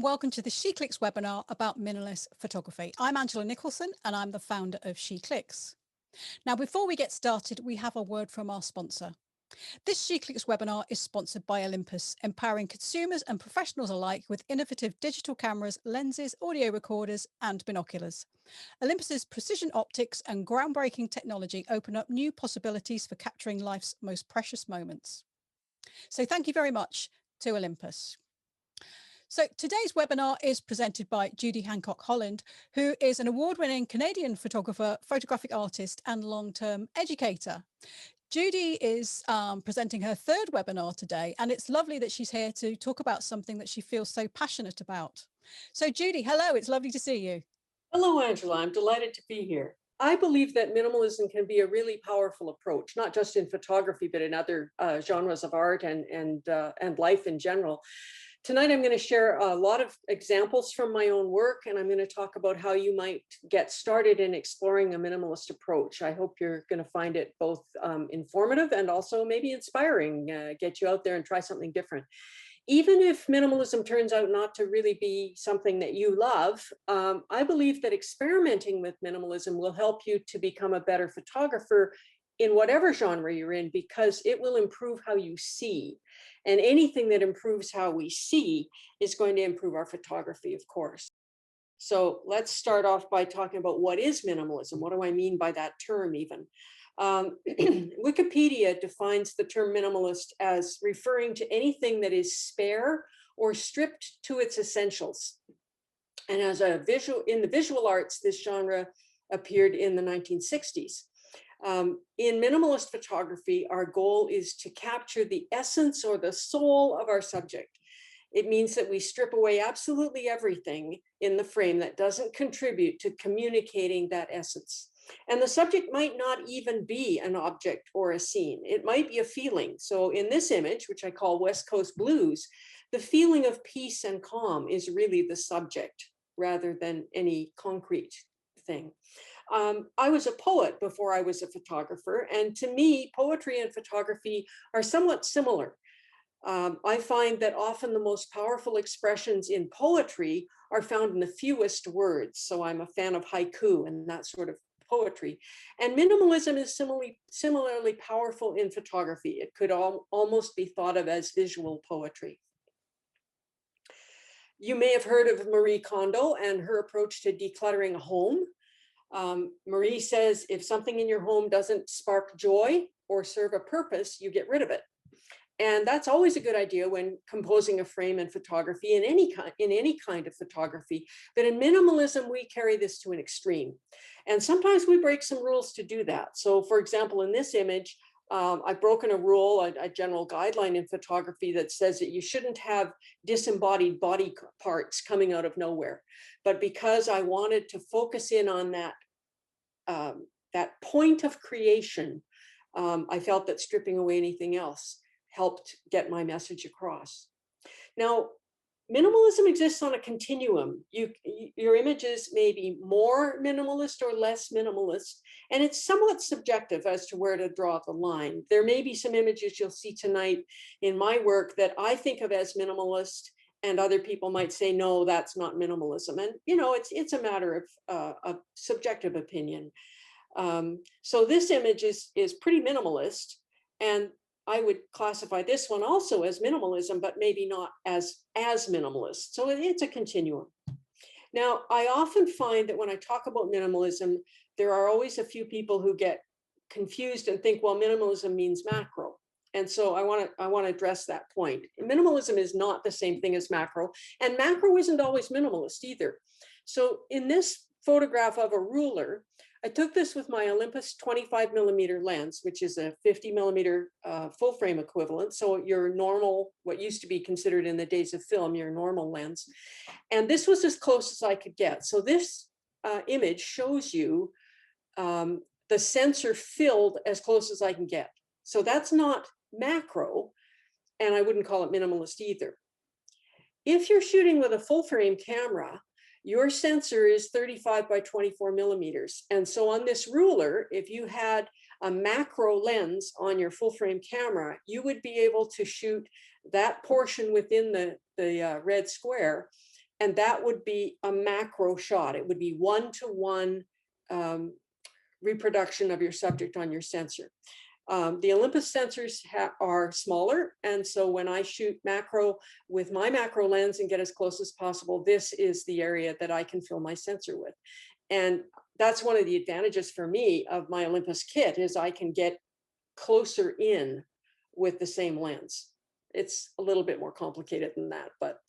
and welcome to the SheClicks webinar about minimalist photography. I'm Angela Nicholson and I'm the founder of SheClicks. Now, before we get started, we have a word from our sponsor. This SheClicks webinar is sponsored by Olympus, empowering consumers and professionals alike with innovative digital cameras, lenses, audio recorders, and binoculars. Olympus's precision optics and groundbreaking technology open up new possibilities for capturing life's most precious moments. So thank you very much to Olympus. So today's webinar is presented by Judy Hancock, Holland, who is an award-winning Canadian photographer, photographic artist, and long-term educator. Judy is presenting her third webinar today, and it's lovely that she's here to talk about something that she feels so passionate about. So Judy, hello, it's lovely to see you. Hello, Angela. I'm delighted to be here. I believe that minimalism can be a really powerful approach, not just in photography, but in other genres of art and life in general. Tonight, I'm going to share a lot of examples from my own work, and I'm going to talk about how you might get started in exploring a minimalist approach. I hope you're going to find it both informative and also maybe inspiring, get you out there and try something different. Even if minimalism turns out not to really be something that you love, I believe that experimenting with minimalism will help you to become a better photographer in whatever genre you're in, because it will improve how you see. And anything that improves how we see is going to improve our photography, of course. So let's start off by talking about what is minimalism. What do I mean by that term even? Wikipedia defines the term minimalist as referring to anything that is spare or stripped to its essentials. And as a in the visual arts, this genre appeared in the 1960s. In minimalist photography, our goal is to capture the essence or the soul of our subject. It means that we strip away absolutely everything in the frame that doesn't contribute to communicating that essence. And the subject might not even be an object or a scene. It might be a feeling. So in this image, which I call West Coast Blues, the feeling of peace and calm is really the subject rather than any concrete thing. I was a poet before I was a photographer, and to me, poetry and photography are somewhat similar. I find that often the most powerful expressions in poetry are found in the fewest words. So I'm a fan of haiku and that sort of poetry. And minimalism is similarly powerful in photography. It could almost be thought of as visual poetry. You may have heard of Marie Kondo and her approach to decluttering a home. Marie says, if something in your home doesn't spark joy or serve a purpose, you get rid of it. And that's always a good idea when composing a frame in photography, in any kind of photography. But in minimalism, we carry this to an extreme. And sometimes we break some rules to do that. So for example, in this image, I've broken a rule, a general guideline in photography that says that you shouldn't have disembodied body parts coming out of nowhere. But because I wanted to focus in on that point of creation, I felt that stripping away anything else helped get my message across. Now, minimalism exists on a continuum. Your images may be more minimalist or less minimalist, and it's somewhat subjective as to where to draw the line. There may be some images you'll see tonight in my work that I think of as minimalist, and other people might say, no, that's not minimalism. And it's a matter of subjective opinion. So this image is pretty minimalist, and I would classify this one also as minimalism, but maybe not as minimalist. So it's a continuum. Now, I often find that when I talk about minimalism, there are always a few people who get confused and think, well, minimalism means macro. And so I want to address that point. Minimalism is not the same thing as macro, and macro isn't always minimalist either. So in this photograph of a ruler, I took this with my Olympus 25mm lens, which is a 50mm full frame equivalent. So your normal, what used to be considered in the days of film, your normal lens. And this was as close as I could get. So this image shows you the sensor filled as close as I can get. So that's not macro, and I wouldn't call it minimalist either. If you're shooting with a full frame camera, your sensor is 35 by 24 millimeters. And so on this ruler, if you had a macro lens on your full frame camera, you would be able to shoot that portion within the red square And that would be a macro shot. It would be one-to-one reproduction of your subject on your sensor. The Olympus sensors are smaller. And so when I shoot macro with my macro lens and get as close as possible, this is the area that I can fill my sensor with. And that's one of the advantages for me of my Olympus kit is I can get closer in with the same lens. It's a little bit more complicated than that, but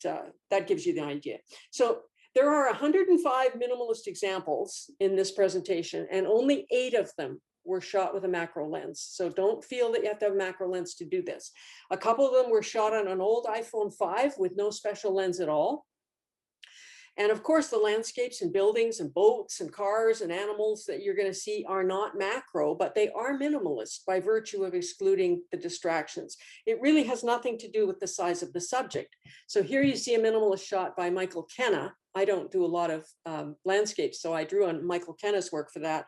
that gives you the idea. So there are 105 minimalist examples in this presentation, and only 8 of them were shot with a macro lens. So don't feel that you have to have a macro lens to do this. A couple of them were shot on an old iPhone 5 with no special lens at all. And of course, the landscapes and buildings and boats and cars and animals that you're going to see are not macro, but they are minimalist by virtue of excluding the distractions. It really has nothing to do with the size of the subject. So here you see a minimalist shot by Michael Kenna. I don't do a lot of landscapes, so I drew on Michael Kenna's work for that.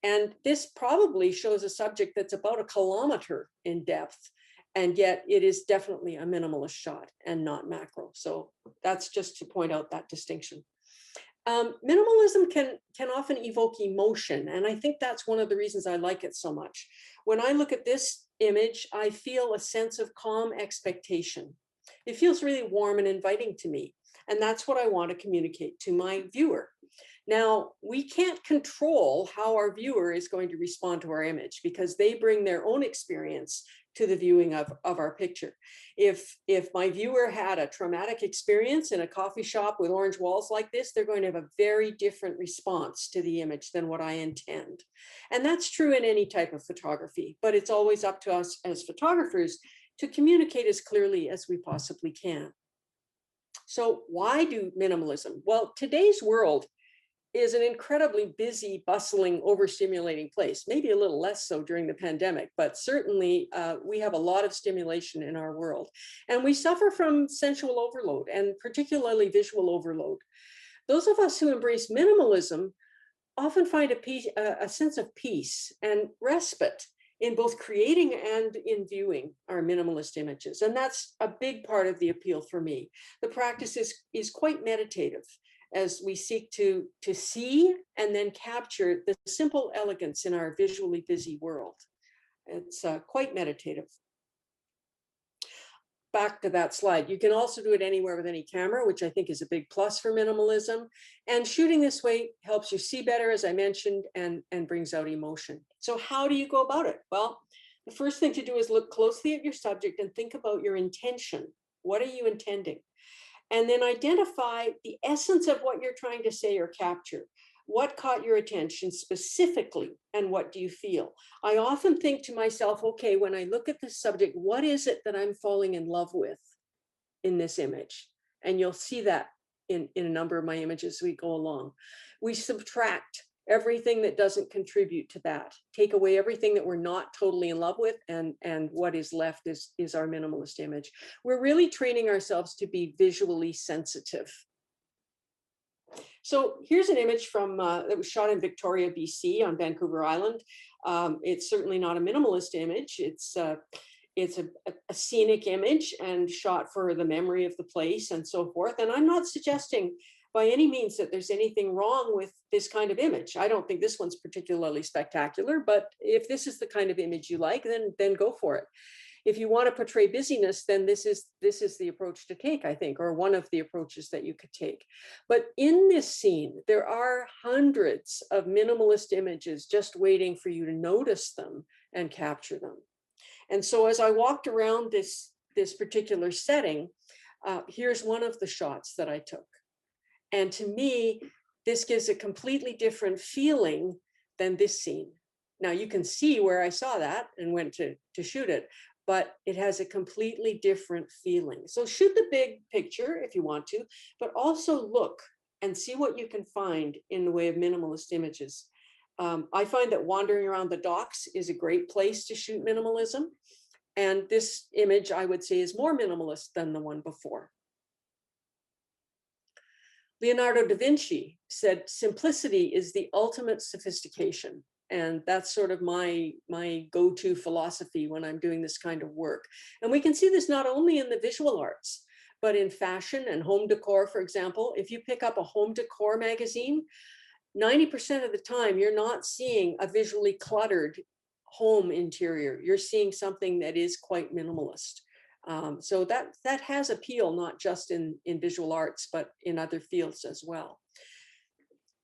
And this probably shows a subject that's about 1 kilometer in depth. And yet it is definitely a minimalist shot and not macro. So that's just to point out that distinction. Minimalism can often evoke emotion. And I think that's one of the reasons I like it so much. When I look at this image, I feel a sense of calm expectation. It feels really warm and inviting to me. And that's what I want to communicate to my viewer. Now, we can't control how our viewer is going to respond to our image because they bring their own experience to the viewing of our picture. If my viewer had a traumatic experience in a coffee shop with orange walls like this, they're going to have a very different response to the image than what I intend. And that's true in any type of photography, but it's always up to us as photographers to communicate as clearly as we possibly can. So why do minimalism? Well, today's world is an incredibly busy, bustling, overstimulating place, maybe a little less so during the pandemic, but certainly we have a lot of stimulation in our world. And we suffer from sensual overload and particularly visual overload. Those of us who embrace minimalism often find a sense of peace and respite in both creating and in viewing our minimalist images. And that's a big part of the appeal for me. The practice is quite meditative, as we seek to see and then capture the simple elegance in our visually busy world. It's quite meditative. Back to that slide. You can also do it anywhere with any camera, which I think is a big plus for minimalism. And shooting this way helps you see better, as I mentioned, and brings out emotion. So how do you go about it? Well, the first thing to do is look closely at your subject and think about your intention. What are you intending? And then identify the essence of what you're trying to say or capture. What caught your attention specifically, and what do you feel? I often think to myself, okay, when I look at this subject, what is it that I'm falling in love with in this image? And you'll see that in a number of my images as we go along. We subtract everything that doesn't contribute to that, take away everything that we're not totally in love with, and what is left is our minimalist image. We're really training ourselves to be visually sensitive. So here's an image from that was shot in Victoria, BC on Vancouver Island. It's certainly not a minimalist image. It's a scenic image and shot for the memory of the place and so forth. And I'm not suggesting by any means that there's anything wrong with this kind of image. I don't think this one's particularly spectacular, but if this is the kind of image you like, then go for it. If you want to portray busyness, then this is the approach to take, I think, or one of the approaches that you could take. But in this scene, there are hundreds of minimalist images just waiting for you to notice them and capture them. And so as I walked around this particular setting, here's one of the shots that I took. And to me, this gives a completely different feeling than this scene. Now you can see where I saw that and went to shoot it, but it has a completely different feeling. So shoot the big picture if you want to, but also look and see what you can find in the way of minimalist images. I find that wandering around the docks is a great place to shoot minimalism. And this image, I would say, is more minimalist than the one before. Leonardo da Vinci said, simplicity is the ultimate sophistication. And that's sort of my go-to philosophy when I'm doing this kind of work. And we can see this not only in the visual arts, but in fashion and home decor, for example. If you pick up a home decor magazine, 90% of the time, you're not seeing a visually cluttered home interior. You're seeing something that is quite minimalist. So that has appeal, not just in visual arts, but in other fields as well.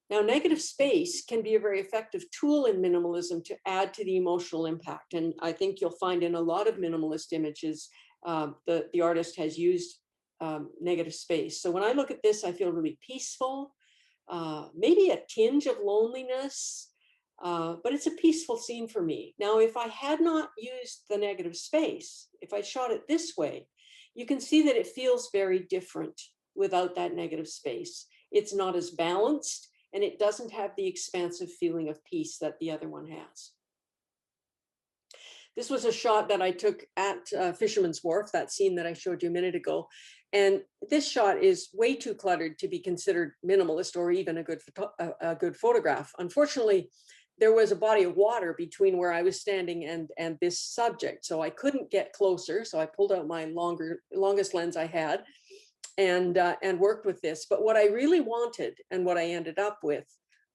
Now, negative space can be a very effective tool in minimalism to add to the emotional impact. And I think you'll find in a lot of minimalist images, the artist has used negative space. So when I look at this, I feel really peaceful, maybe a tinge of loneliness, but it's a peaceful scene for me. Now, if I had not used the negative space, if I shot it this way, you can see that it feels very different without that negative space. It's not as balanced, and it doesn't have the expansive feeling of peace that the other one has. This was a shot that I took at Fisherman's Wharf, that scene that I showed you a minute ago. And this shot is way too cluttered to be considered minimalist or even a good photograph. Unfortunately, there was a body of water between where I was standing and this subject, so I couldn't get closer. So I pulled out my longest lens I had and worked with this. But what I really wanted and what I ended up with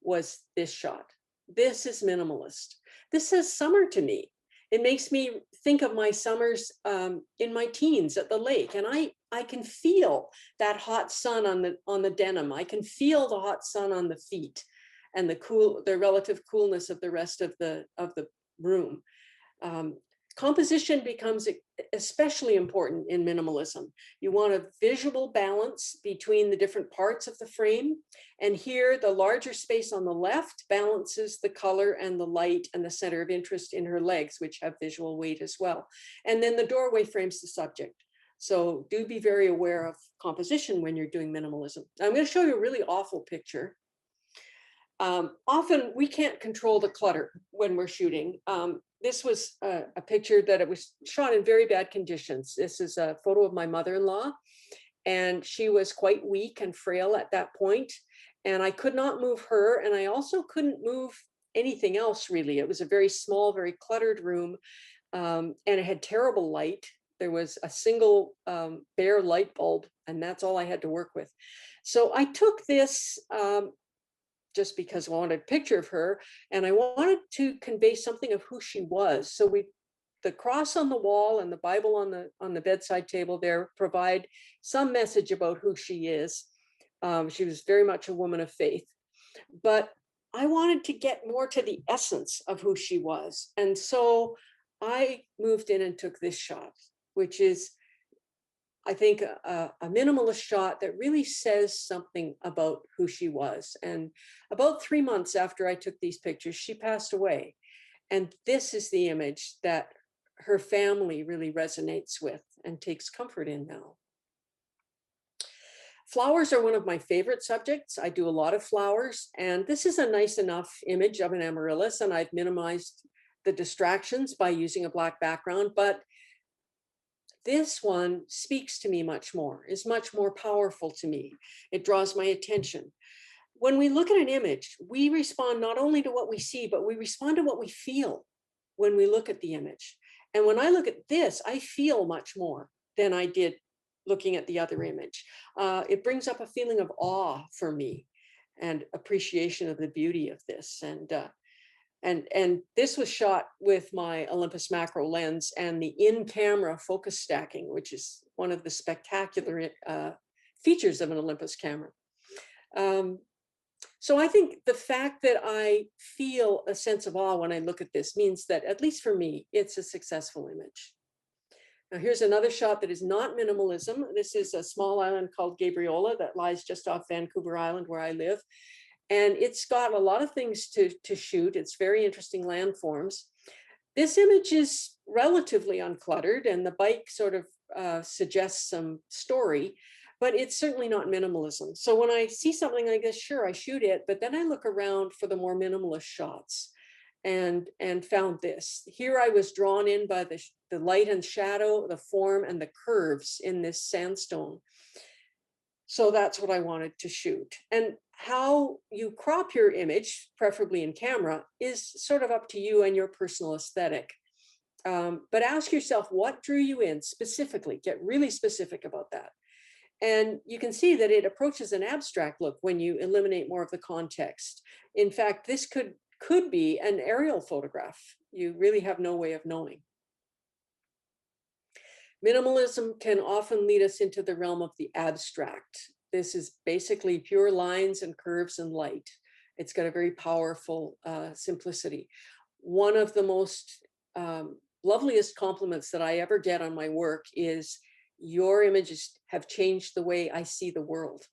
was this shot. This is minimalist. This says summer to me. It makes me think of my summers in my teens at the lake, and I can feel that hot sun on the denim. I can feel the hot sun on the feet, and the relative coolness of the rest of the room. Composition becomes especially important in minimalism. You want a visual balance between the different parts of the frame. And here, the larger space on the left balances the color and the light and the center of interest in her legs, which have visual weight as well. And then the doorway frames the subject. So do be very aware of composition when you're doing minimalism. I'm going to show you a really awful picture. Often we can't control the clutter when we're shooting. This was a picture that it was shot in very bad conditions. This is a photo of my mother-in-law, and she was quite weak and frail at that point, and I could not move her, and I also couldn't move anything else really. It was a very small, very cluttered room, and it had terrible light. There was a single bare light bulb, and that's all I had to work with. So I took this just because I wanted a picture of her, and I wanted to convey something of who she was. So the cross on the wall and the Bible on the bedside table there provide some message about who she is. She was very much a woman of faith, but I wanted to get more to the essence of who she was. And so I moved in and took this shot, which is, I think, a minimalist shot that really says something about who she was. And about 3 months after I took these pictures, she passed away. And this is the image that her family really resonates with and takes comfort in now. Flowers are one of my favorite subjects. I do a lot of flowers, and this is a nice enough image of an amaryllis, and I've minimized the distractions by using a black background, but this one speaks to me much more, is much more powerful to me. It draws my attention. When we look at an image, we respond not only to what we see, but we respond to what we feel when we look at the image. And when I look at this, I feel much more than I did looking at the other image. It brings up a feeling of awe for me and appreciation of the beauty of this. And this was shot with my Olympus macro lens and the in-camera focus stacking, which is one of the spectacular features of an Olympus camera. So I think the fact that I feel a sense of awe when I look at this means that, at least for me, it's a successful image. Now here's another shot that is not minimalism. This is a small island called Gabriola that lies just off Vancouver Island where I live. And it's got a lot of things to shoot. It's very interesting landforms. This image is relatively uncluttered, and the bike sort of suggests some story, but it's certainly not minimalism. So when I see something like this, sure, I shoot it, but then I look around for the more minimalist shots and found this. Here I was drawn in by the light and shadow, the form and the curves in this sandstone. So that's what I wanted to shoot. And how you crop your image, preferably in camera, is sort of up to you and your personal aesthetic. But ask yourself, what drew you in specifically? Get really specific about that. And you can see that it approaches an abstract look when you eliminate more of the context. In fact, this could be an aerial photograph. You really have no way of knowing. Minimalism can often lead us into the realm of the abstract. This is basically pure lines and curves and light. It's got a very powerful simplicity. One of the most loveliest compliments that I ever get on my work is, your images have changed the way I see the world.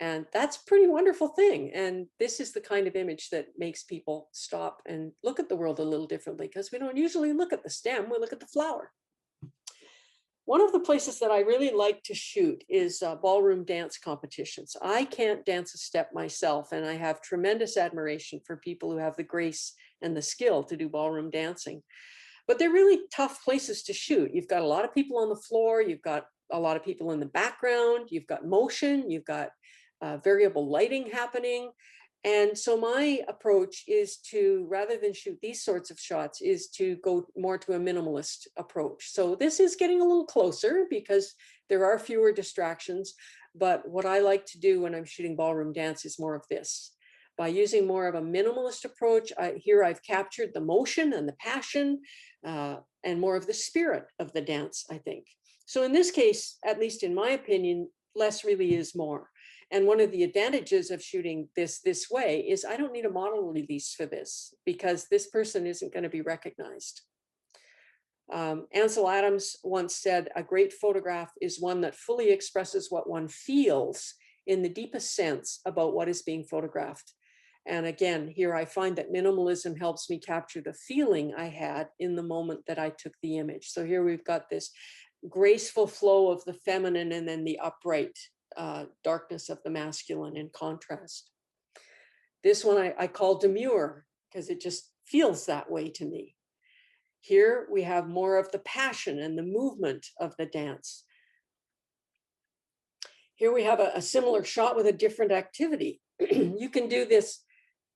And that's a pretty wonderful thing. And this is the kind of image that makes people stop and look at the world a little differently, because we don't usually look at the stem, we look at the flower. One of the places that I really like to shoot is ballroom dance competitions. I can't dance a step myself, and I have tremendous admiration for people who have the grace and the skill to do ballroom dancing. But they're really tough places to shoot. You've got a lot of people on the floor, you've got a lot of people in the background, you've got motion, you've got variable lighting happening. And so my approach is to, rather than shoot these sorts of shots, is to go more to a minimalist approach. So this is getting a little closer because there are fewer distractions. But what I like to do when I'm shooting ballroom dance is more of this. By using more of a minimalist approach, here I've captured the motion and the passion and more of the spirit of the dance, I think. So in this case, at least in my opinion, less really is more. And one of the advantages of shooting this way is I don't need a model release for this, because this person isn't going to be recognized. Ansel Adams once said, a great photograph is one that fully expresses what one feels in the deepest sense about what is being photographed. And again, here I find that minimalism helps me capture the feeling I had in the moment that I took the image. So here we've got this graceful flow of the feminine and then the upright darkness of the masculine in contrast. This one I call demure because it just feels that way to me. Here we have more of the passion and the movement of the dance. Here we have a similar shot with a different activity. You can do this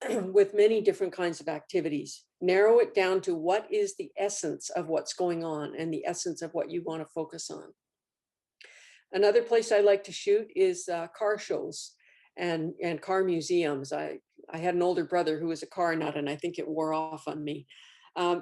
with many different kinds of activities. Narrow it down to what is the essence of what's going on and the essence of what you want to focus on. Another place I like to shoot is car shows and car museums. I had an older brother who was a car nut, and I think it wore off on me.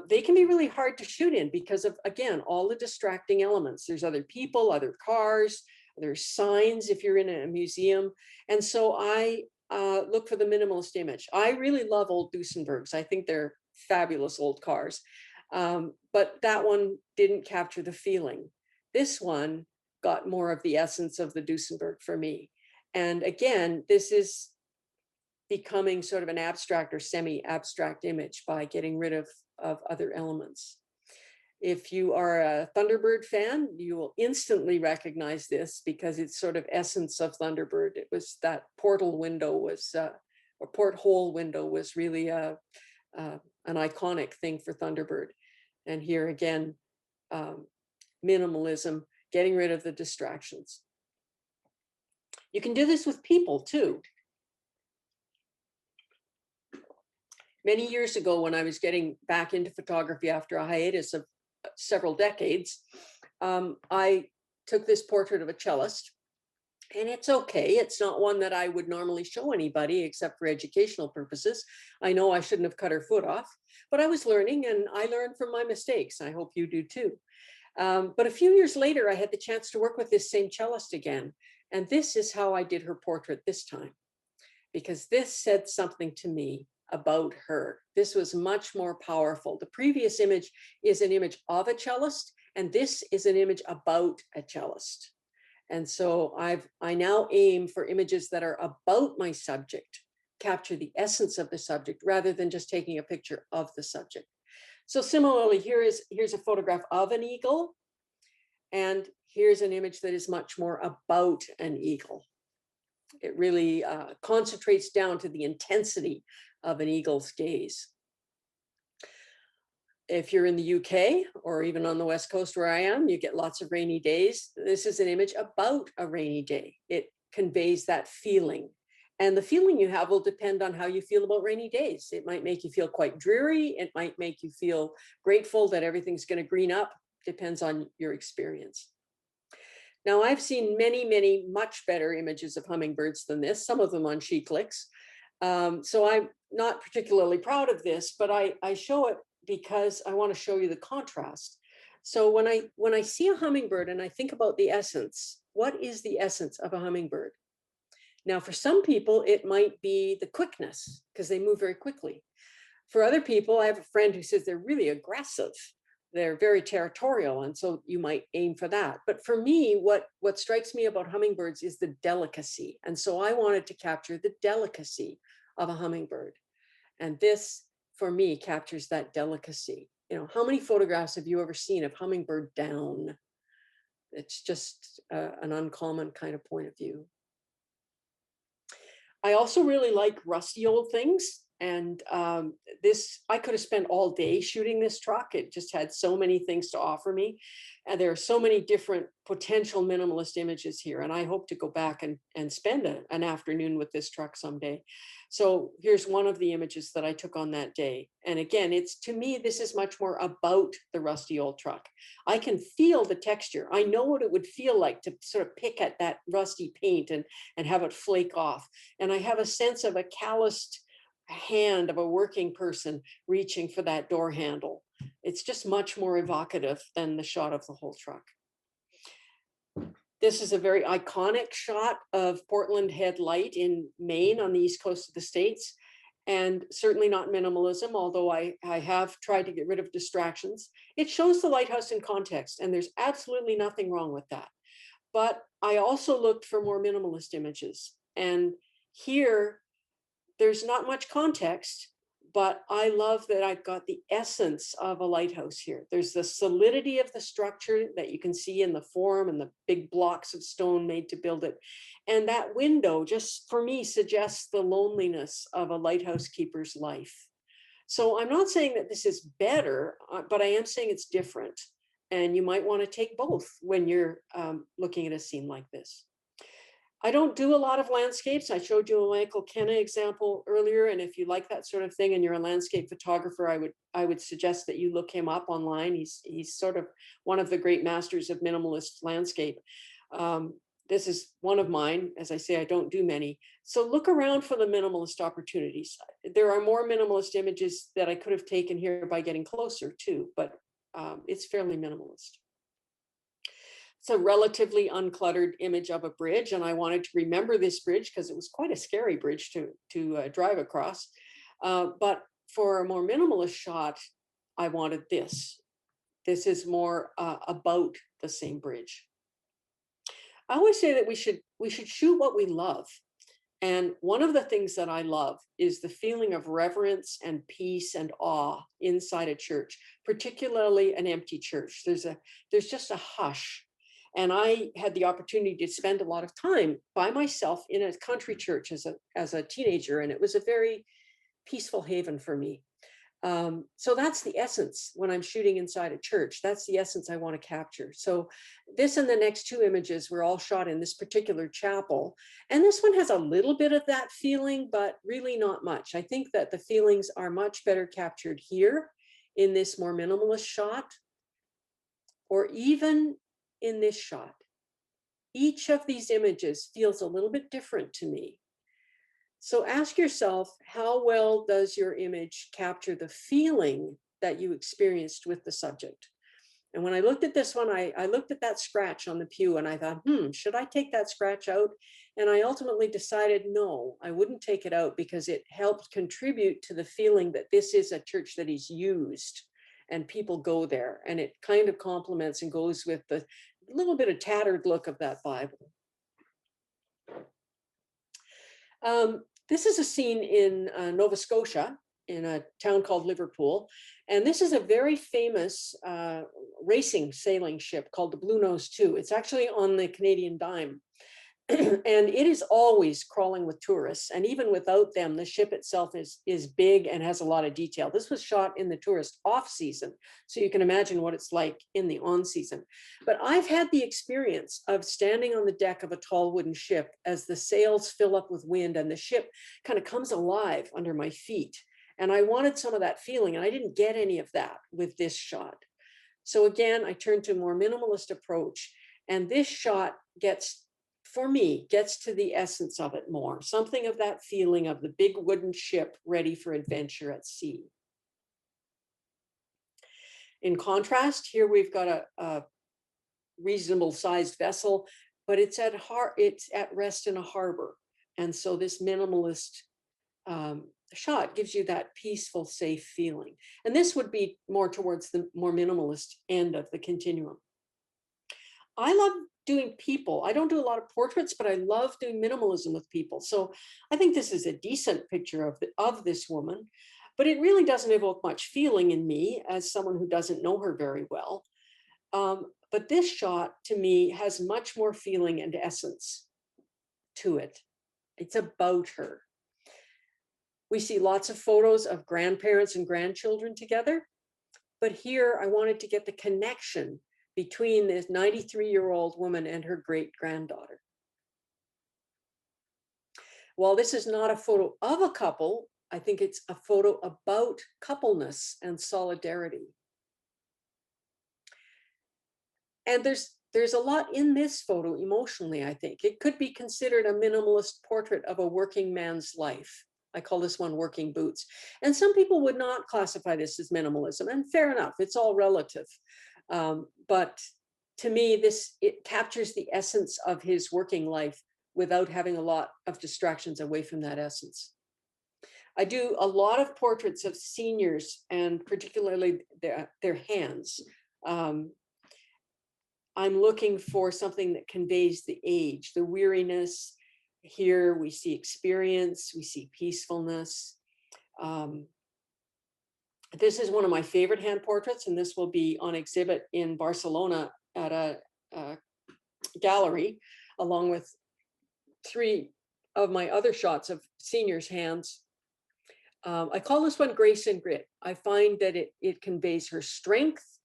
They can be really hard to shoot in because of, again, all the distracting elements. There's other people, other cars, there's signs if you're in a museum. And so I look for the minimalist image. I really love old Duesenbergs. I think they're fabulous old cars. But that one didn't capture the feeling. This one got more of the essence of the Duesenberg for me. And again, this is becoming sort of an abstract or semi-abstract image by getting rid of other elements. If you are a Thunderbird fan, you will instantly recognize this because it's sort of essence of Thunderbird. It was that portal window was, or porthole window was really an iconic thing for Thunderbird. And here again, minimalism, getting rid of the distractions. You can do this with people too. Many years ago, when I was getting back into photography after a hiatus of several decades, I took this portrait of a cellist, and it's okay. It's not one that I would normally show anybody except for educational purposes. I know I shouldn't have cut her foot off, but I was learning, and I learned from my mistakes. I hope you do too. But a few years later, I had the chance to work with this same cellist again. And this is how I did her portrait this time, because this said something to me about her. This was much more powerful. The previous image is an image of a cellist, and this is an image about a cellist. And so I now aim for images that are about my subject, capture the essence of the subject, rather than just taking a picture of the subject. So similarly, here's a photograph of an eagle, and here's an image that is much more about an eagle. It really concentrates down to the intensity of an eagle's gaze. If you're in the UK or even on the West Coast where I am, you get lots of rainy days. This is an image about a rainy day. It conveys that feeling. And the feeling you have will depend on how you feel about rainy days. It might make you feel quite dreary. It might make you feel grateful that everything's going to green up. Depends on your experience. Now, I've seen many, many much better images of hummingbirds than this, some of them on SheClicks. So I'm not particularly proud of this, but I show it because I want to show you the contrast. So when I see a hummingbird and I think about the essence, what is the essence of a hummingbird? Now, for some people, it might be the quickness because they move very quickly. For other people, I have a friend who says they're really aggressive. They're very territorial, and so you might aim for that. But for me, what strikes me about hummingbirds is the delicacy. And so I wanted to capture the delicacy of a hummingbird. And this, for me, captures that delicacy. You know, how many photographs have you ever seen of hummingbird down? It's just an uncommon kind of point of view. I also really like rusty old things. And this, I could have spent all day shooting this truck. It just had so many things to offer me. And there are so many different potential minimalist images here. And I hope to go back and spend an afternoon with this truck someday. So here's one of the images that I took on that day. And again, it's, to me, this is much more about the rusty old truck. I can feel the texture. I know what it would feel like to sort of pick at that rusty paint and have it flake off. And I have a sense of a calloused hand of a working person reaching for that door handle. It's just much more evocative than the shot of the whole truck. This is a very iconic shot of Portland Head Light in Maine on the east coast of the States, and certainly not minimalism, although I have tried to get rid of distractions. It shows the lighthouse in context, and there's absolutely nothing wrong with that. But I also looked for more minimalist images, and here there's not much context, but I love that I've got the essence of a lighthouse here. There's the solidity of the structure that you can see in the form and the big blocks of stone made to build it. And that window just, for me, suggests the loneliness of a lighthouse keeper's life. So I'm not saying that this is better, but I am saying it's different. And you might want to take both when you're looking at a scene like this. I don't do a lot of landscapes. I showed you a Michael Kenna example earlier, and if you like that sort of thing and you're a landscape photographer, I would suggest that you look him up online. He's sort of one of the great masters of minimalist landscape. This is one of mine. As I say, I don't do many. So look around for the minimalist opportunities. There are more minimalist images that I could have taken here by getting closer too, but it's fairly minimalist. It's a relatively uncluttered image of a bridge, and I wanted to remember this bridge because it was quite a scary bridge to drive across. But for a more minimalist shot, I wanted this. This is more about the same bridge. I always say that we should shoot what we love. And one of the things that I love is the feeling of reverence and peace and awe inside a church, particularly an empty church. There's just a hush. And I had the opportunity to spend a lot of time by myself in a country church as a teenager, and it was a very peaceful haven for me. So that's the essence when I'm shooting inside a church. That's the essence I want to capture. So this and the next two images were all shot in this particular chapel. And this one has a little bit of that feeling, but really not much. I think that the feelings are much better captured here in this more minimalist shot, or even in this shot. Each of these images feels a little bit different to me. So ask yourself, how well does your image capture the feeling that you experienced with the subject? And when I looked at this one, I looked at that scratch on the pew and I thought, should I take that scratch out? And I ultimately decided, no, I wouldn't take it out because it helped contribute to the feeling that this is a church that is used and people go there. And it kind of complements and goes with the little bit of tattered look of that Bible. This is a scene in Nova Scotia, in a town called Liverpool. And this is a very famous racing sailing ship called the Blue Nose 2. It's actually on the Canadian dime. And it is always crawling with tourists. And even without them, the ship itself is big and has a lot of detail. This was shot in the tourist off season. So you can imagine what it's like in the on season. But I've had the experience of standing on the deck of a tall wooden ship as the sails fill up with wind and the ship kind of comes alive under my feet. And I wanted some of that feeling, and I didn't get any of that with this shot. So again, I turned to a more minimalist approach. And this shot gets, for me, gets to the essence of it more, something of that feeling of the big wooden ship ready for adventure at sea. In contrast, here we've got a reasonable sized vessel, but it's at rest in a harbor. And so this minimalist shot gives you that peaceful, safe feeling. And this would be more towards the more minimalist end of the continuum. I love doing people. I don't do a lot of portraits, but I love doing minimalism with people. So I think this is a decent picture of this woman, but it really doesn't evoke much feeling in me as someone who doesn't know her very well. But this shot to me has much more feeling and essence to it. It's about her. We see lots of photos of grandparents and grandchildren together, but here I wanted to get the connection between this 93-year-old woman and her great-granddaughter. While this is not a photo of a couple, I think it's a photo about coupleness and solidarity. And there's a lot in this photo emotionally, I think. It could be considered a minimalist portrait of a working man's life. I call this one Working Boots. And some people would not classify this as minimalism, and fair enough, it's all relative. But to me, it captures the essence of his working life without having a lot of distractions away from that essence. I do a lot of portraits of seniors, and particularly their hands. I'm looking for something that conveys the age, the weariness. Here we see experience, we see peacefulness. This is one of my favorite hand portraits, and this will be on exhibit in Barcelona at a gallery, along with 3 of my other shots of seniors' hands. I call this one Grace and Grit. I find that it conveys her strength,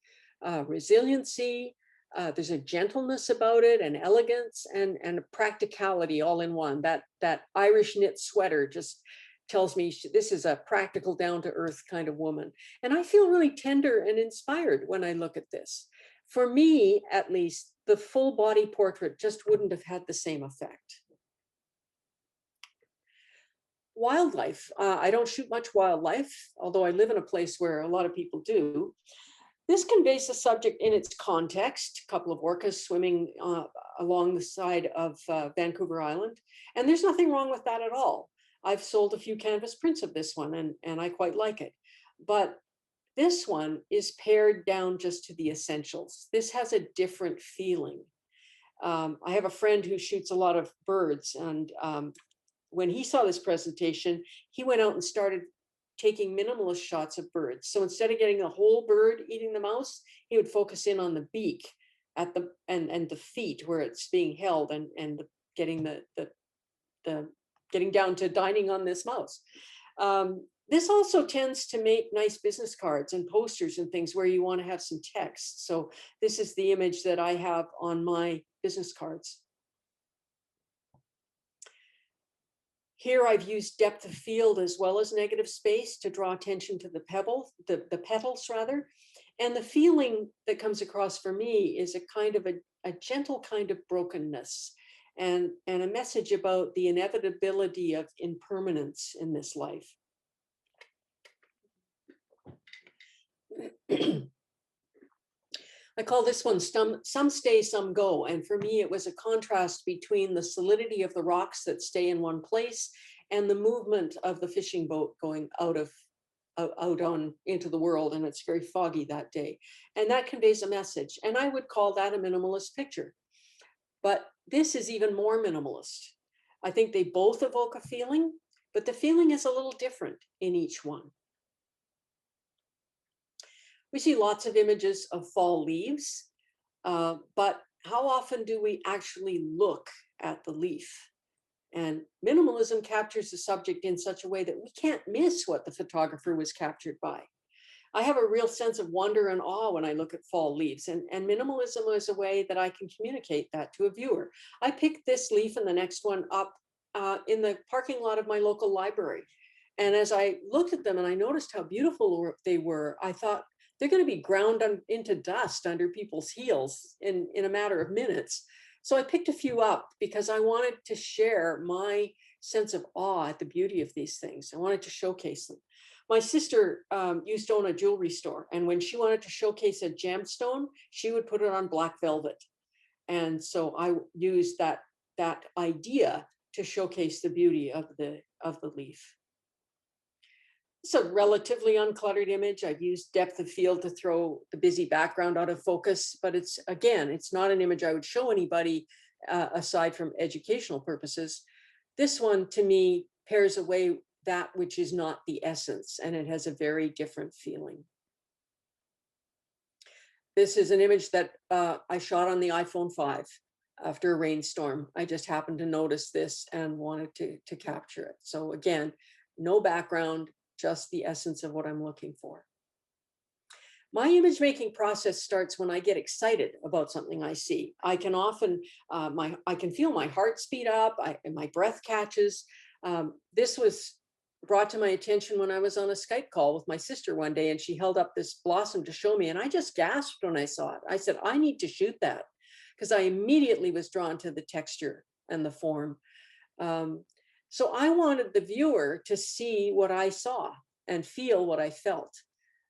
resiliency. There's a gentleness about it, and elegance, and a practicality all in one. That Irish knit sweater just tells me this is a practical, down-to-earth kind of woman. And I feel really tender and inspired when I look at this. For me, at least, the full body portrait just wouldn't have had the same effect. Wildlife. I don't shoot much wildlife, although I live in a place where a lot of people do. This conveys the subject in its context, a couple of orcas swimming along the side of Vancouver Island. And there's nothing wrong with that at all. I've sold a few canvas prints of this one, and I quite like it. But this one is pared down just to the essentials. This has a different feeling. I have a friend who shoots a lot of birds, and when he saw this presentation, he went out and started taking minimalist shots of birds. So instead of getting the whole bird eating the mouse, he would focus in on the beak at and the feet where it's being held, and getting getting down to dining on this mouse. This also tends to make nice business cards and posters and things where you want to have some text. So this is the image that I have on my business cards. Here I've used depth of field as well as negative space to draw attention to the petals rather. And the feeling that comes across for me is a kind of a gentle kind of brokenness, and a message about the inevitability of impermanence in this life. I call this one Some Stay, Some Go. And for me, it was a contrast between the solidity of the rocks that stay in one place and the movement of the fishing boat going out on into the world. And it's very foggy that day. And that conveys a message. And I would call that a minimalist picture. But this is even more minimalist. I think they both evoke a feeling, but the feeling is a little different in each one. We see lots of images of fall leaves, but how often do we actually look at the leaf? And minimalism captures the subject in such a way that we can't miss what the photographer was captured by. I have a real sense of wonder and awe when I look at fall leaves, and minimalism is a way that I can communicate that to a viewer. I picked this leaf and the next one up in the parking lot of my local library. And as I looked at them and I noticed how beautiful they were, I thought, they're going to be ground into dust under people's heels in a matter of minutes. So I picked a few up because I wanted to share my sense of awe at the beauty of these things. I wanted to showcase them. My sister used to own a jewelry store, and when she wanted to showcase a gemstone, she would put it on black velvet. And so I used that idea to showcase the beauty of the leaf. It's a relatively uncluttered image. I've used depth of field to throw the busy background out of focus, but it's not an image I would show anybody aside from educational purposes. This one, to me, pares away that which is not the essence, and it has a very different feeling. This is an image that I shot on the iPhone 5 after a rainstorm. I just happened to notice this and wanted to capture it. So again, no background, just the essence of what I'm looking for. My image making process starts when I get excited about something I see. I can often, I can feel my heart speed up, and my breath catches. This was brought to my attention when I was on a Skype call with my sister one day, and she held up this blossom to show me, and I just gasped when I saw it. I said, I need to shoot that, because I immediately was drawn to the texture and the form. So I wanted the viewer to see what I saw and feel what I felt.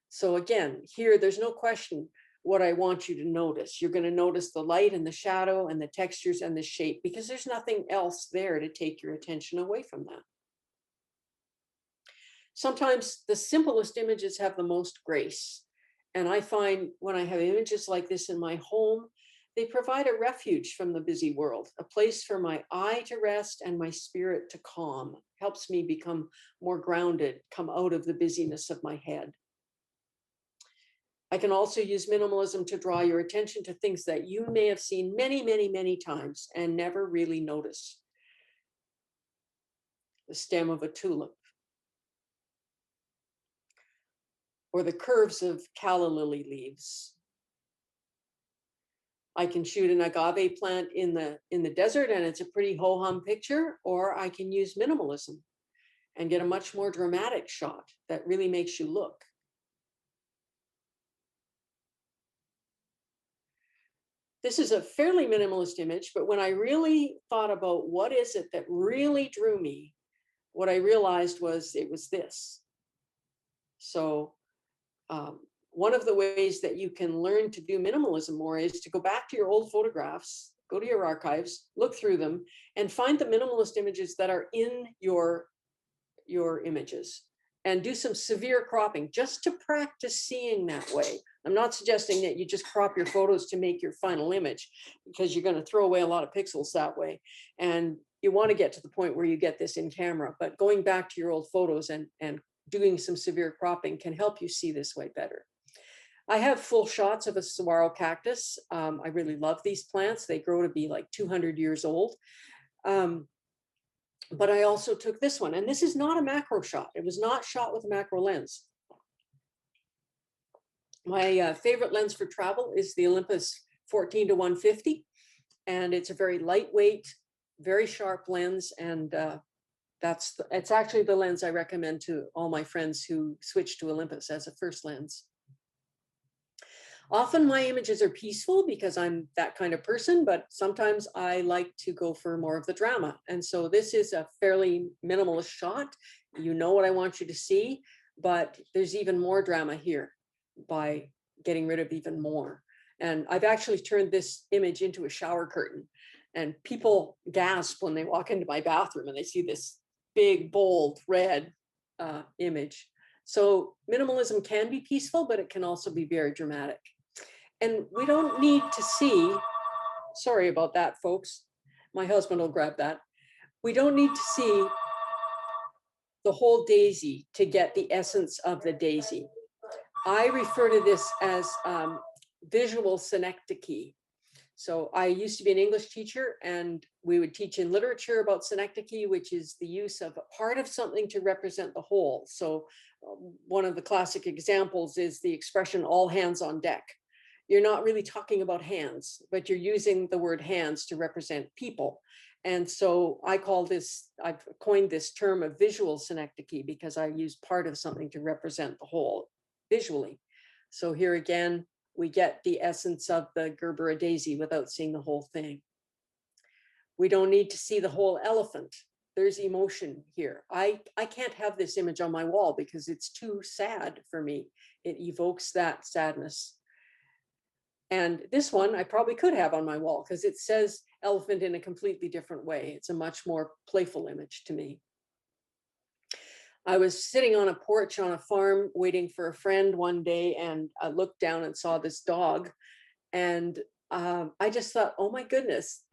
So again, here, there's no question what I want you to notice. You're going to notice the light and the shadow and the textures and the shape, because there's nothing else there to take your attention away from that. Sometimes the simplest images have the most grace. And I find when I have images like this in my home, they provide a refuge from the busy world, a place for my eye to rest and my spirit to calm. Helps me become more grounded, come out of the busyness of my head. I can also use minimalism to draw your attention to things that you may have seen many, many, many times and never really notice. The stem of a tulip, or the curves of calla lily leaves. I can shoot an agave plant in the desert and it's a pretty ho-hum picture, or I can use minimalism and get a much more dramatic shot that really makes you look. This is a fairly minimalist image, but when I really thought about what is it that really drew me, what I realized was it was this. So one of the ways that you can learn to do minimalism more is to go back to your old photographs, go to your archives, look through them, and find the minimalist images that are in your images, and do some severe cropping just to practice seeing that way. I'm not suggesting that you just crop your photos to make your final image, because you're going to throw away a lot of pixels that way. And you want to get to the point where you get this in camera, but going back to your old photos and doing some severe cropping can help you see this way better. I have full shots of a saguaro cactus. I really love these plants. They grow to be like 200 years old. But I also took this one, and this is not a macro shot. It was not shot with a macro lens. My favorite lens for travel is the Olympus 14-150, and it's a very lightweight, very sharp lens, and it's actually the lens I recommend to all my friends who switch to Olympus as a first lens. Often my images are peaceful because I'm that kind of person, but sometimes I like to go for more of the drama. And so this is a fairly minimalist shot. You know what I want you to see, but there's even more drama here by getting rid of even more. And I've actually turned this image into a shower curtain, and people gasp when they walk into my bathroom and they see this big, bold, red image. So minimalism can be peaceful, but it can also be very dramatic. And we don't need to see, sorry about that, folks. My husband will grab that. We don't need to see the whole daisy to get the essence of the daisy. I refer to this as visual synecdoche. So I used to be an English teacher, and we would teach in literature about synecdoche, which is the use of a part of something to represent the whole. So one of the classic examples is the expression all hands on deck. You're not really talking about hands, but you're using the word hands to represent people. And so I've coined this term of visual synecdoche because I use part of something to represent the whole visually. So here again, we get the essence of the Gerber daisy without seeing the whole thing. We don't need to see the whole elephant. There's emotion here. I can't have this image on my wall because it's too sad for me. It evokes that sadness. And this one I probably could have on my wall because it says elephant in a completely different way. It's a much more playful image to me. I was sitting on a porch on a farm waiting for a friend one day, and I looked down and saw this dog. And I just thought, oh my goodness,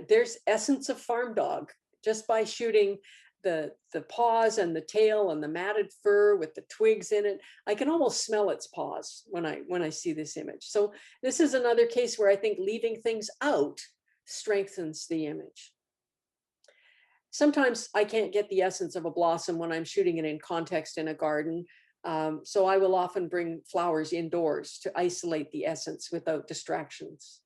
there's essence of farm dog just by shooting the paws and the tail and the matted fur with the twigs in it. I can almost smell its paws when I see this image. So this is another case where I think leaving things out strengthens the image. Sometimes I can't get the essence of a blossom when I'm shooting it in context in a garden. So I will often bring flowers indoors to isolate the essence without distractions.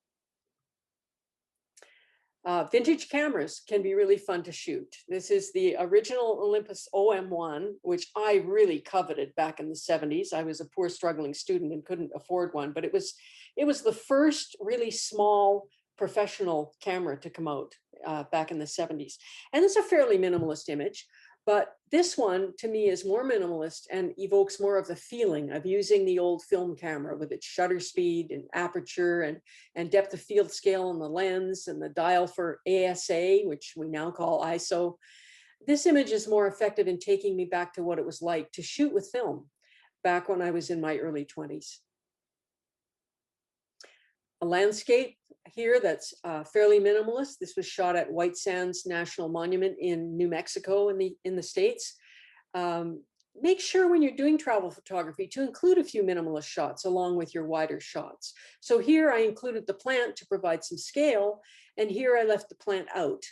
Vintage cameras can be really fun to shoot. This is the original Olympus Om1, which I really coveted back in the 70s. I was a poor struggling student and couldn't afford one, but it was the first really small professional camera to come out back in the 70s. And it's a fairly minimalist image, but this one to me is more minimalist and evokes more of the feeling of using the old film camera with its shutter speed and aperture and depth of field scale on the lens and the dial for ASA, which we now call ISO. This image is more effective in taking me back to what it was like to shoot with film back when I was in my early 20s. A landscape here that's fairly minimalist. This was shot at White Sands National Monument in New Mexico in the States. Make sure when you're doing travel photography to include a few minimalist shots along with your wider shots. So here I included the plant to provide some scale, and here I left the plant out.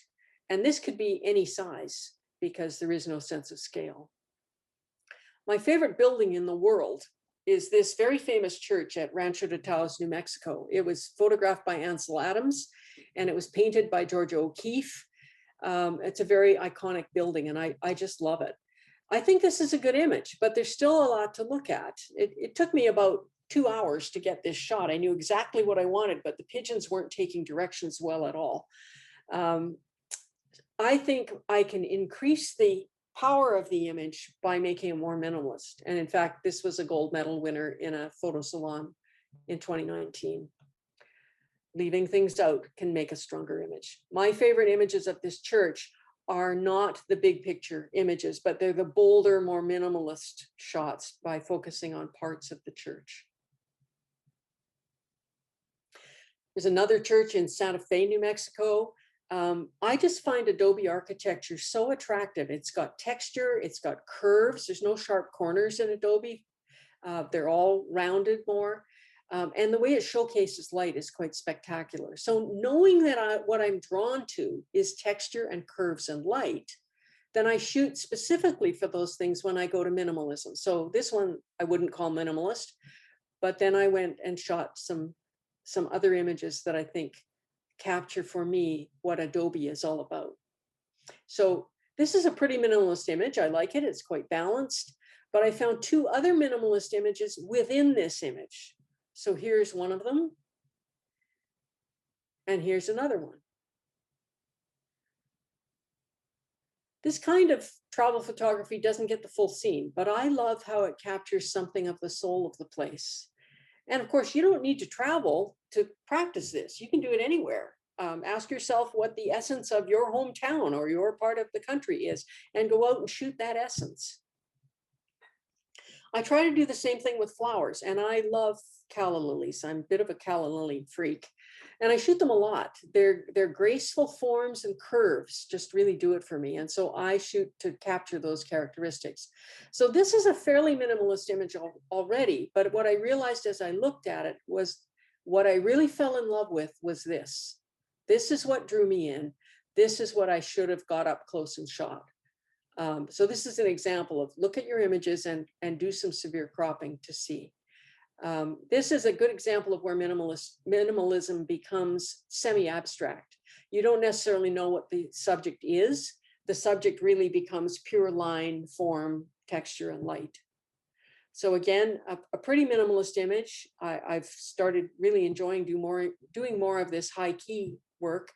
And this could be any size because there is no sense of scale. My favorite building in the world is this very famous church at Rancho de Taos, New Mexico. It was photographed by Ansel Adams, and it was painted by Georgia O'Keeffe. It's a very iconic building, and I just love it. I think this is a good image, but there's still a lot to look at. It took me about 2 hours to get this shot. I knew exactly what I wanted, but the pigeons weren't taking directions well at all. I think I can increase the power of the image by making it more minimalist. And in fact, this was a gold medal winner in a photo salon in 2019. Leaving things out can make a stronger image. My favorite images of this church are not the big picture images, but they're the bolder, more minimalist shots by focusing on parts of the church. There's another church in Santa Fe, New Mexico. I just find adobe architecture so attractive. It's got texture, it's got curves. There's no sharp corners in adobe. They're all rounded more. And the way it showcases light is quite spectacular. So knowing that what I'm drawn to is texture and curves and light, then I shoot specifically for those things when I go to minimalism. So this one I wouldn't call minimalist, but then I went and shot some other images that I think capture for me what adobe is all about. So this is a pretty minimalist image. I like it. It's quite balanced, but I found 2 other minimalist images within this image. So here's one of them, and here's another one. This kind of travel photography doesn't get the full scene, but I love how it captures something of the soul of the place. And of course, you don't need to travel to practice this. You can do it anywhere. Ask yourself what the essence of your hometown or your part of the country is, and go out and shoot that essence. I try to do the same thing with flowers, and I love calla lilies. I'm a bit of a calla lily freak, and I shoot them a lot. They're graceful forms and curves just really do it for me. And so I shoot to capture those characteristics. So this is a fairly minimalist image already, but what I realized as I looked at it was what I really fell in love with was this. This is what drew me in. This is what I should have got up close and shot. So this is an example of look at your images and do some severe cropping to see. This is a good example of where minimalism becomes semi-abstract. You don't necessarily know what the subject is. The subject really becomes pure line, form, texture, and light. So again, a pretty minimalist image. I've started really enjoying doing more of this high key work,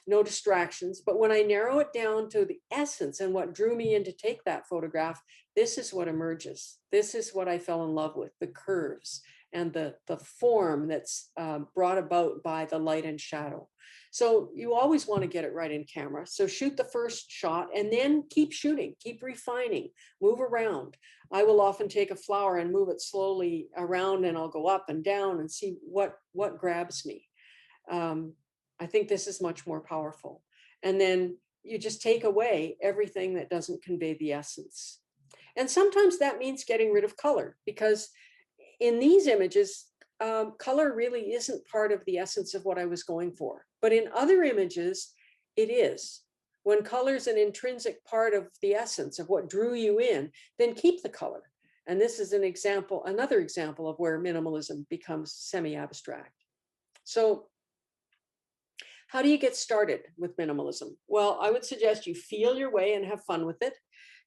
no distractions. But when I narrow it down to the essence and what drew me in to take that photograph, this is what emerges. This is what I fell in love with, the curves and the form that's brought about by the light and shadow. So you always want to get it right in camera. So shoot the first shot and then keep shooting, keep refining, move around. I will often take a flower and move it slowly around, and I'll go up and down and see what grabs me. I think this is much more powerful. And then you just take away everything that doesn't convey the essence. And sometimes that means getting rid of color, because in these images, color really isn't part of the essence of what I was going for. But in other images, it is. When color is an intrinsic part of the essence of what drew you in, then keep the color. And this is an example, another example of where minimalism becomes semi-abstract. So how do you get started with minimalism? Well, I would suggest you feel your way and have fun with it.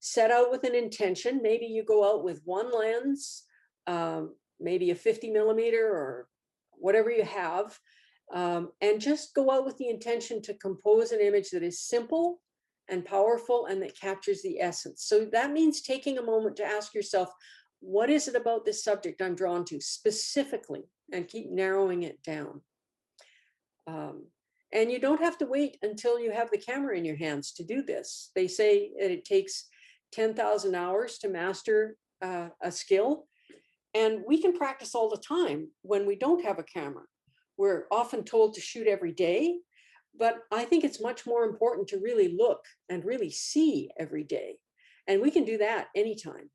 Set out with an intention. Maybe you go out with one lens, maybe a 50 millimeter or whatever you have, and just go out with the intention to compose an image that is simple and powerful and that captures the essence. So that means taking a moment to ask yourself, what is it about this subject I'm drawn to specifically, and keep narrowing it down. And you don't have to wait until you have the camera in your hands to do this. They say that it takes 10,000 hours to master a skill. And we can practice all the time when we don't have a camera. We're often told to shoot every day, but I think it's much more important to really look and really see every day. And we can do that anytime.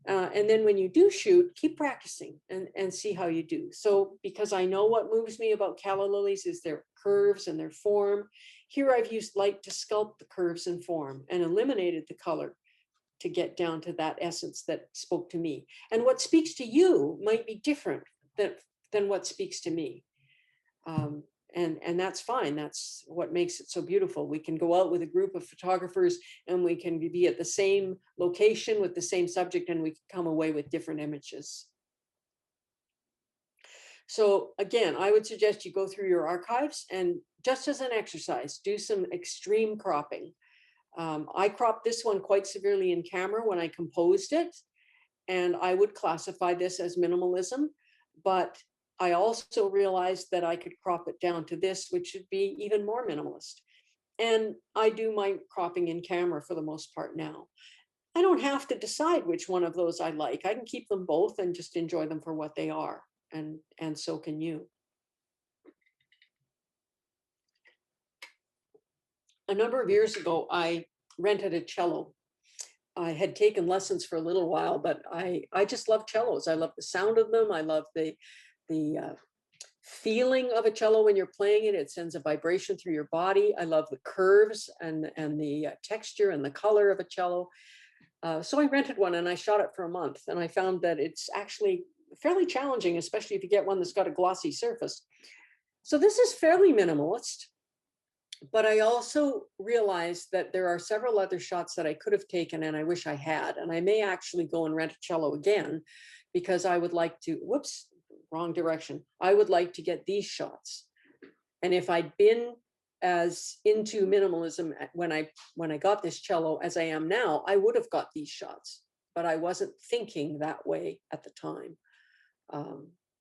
And then when you do shoot, keep practicing and see how you do. So because I know what moves me about calla lilies is their curves and their form. Here I've used light to sculpt the curves and form and eliminated the color to get down to that essence that spoke to me. And what speaks to you might be different than what speaks to me. And that's fine. That's what makes it so beautiful. We can go out with a group of photographers and we can be at the same location with the same subject, and we can come away with different images. So again, I would suggest you go through your archives and just as an exercise, do some extreme cropping. I cropped this one quite severely in camera when I composed it, and I would classify this as minimalism, but I also realized that I could crop it down to this, which would be even more minimalist. And I do my cropping in camera for the most part now. I don't have to decide which one of those I like. I can keep them both and just enjoy them for what they are, and so can you. A number of years ago, I rented a cello. I had taken lessons for a little while, but I just love cellos. I love the sound of them. I love the feeling of a cello when you're playing it. It sends a vibration through your body. I love the curves and the texture and the color of a cello. So I rented one and I shot it for a month, and I found that it's actually fairly challenging, especially if you get one that's got a glossy surface. So this is fairly minimalist, but I also realized that there are several other shots that I could have taken and I wish I had, and I may actually go and rent a cello again because I would like to, whoops, wrong direction. I would like to get these shots. And if I'd been as into minimalism when I got this cello as I am now, I would have got these shots, but I wasn't thinking that way at the time.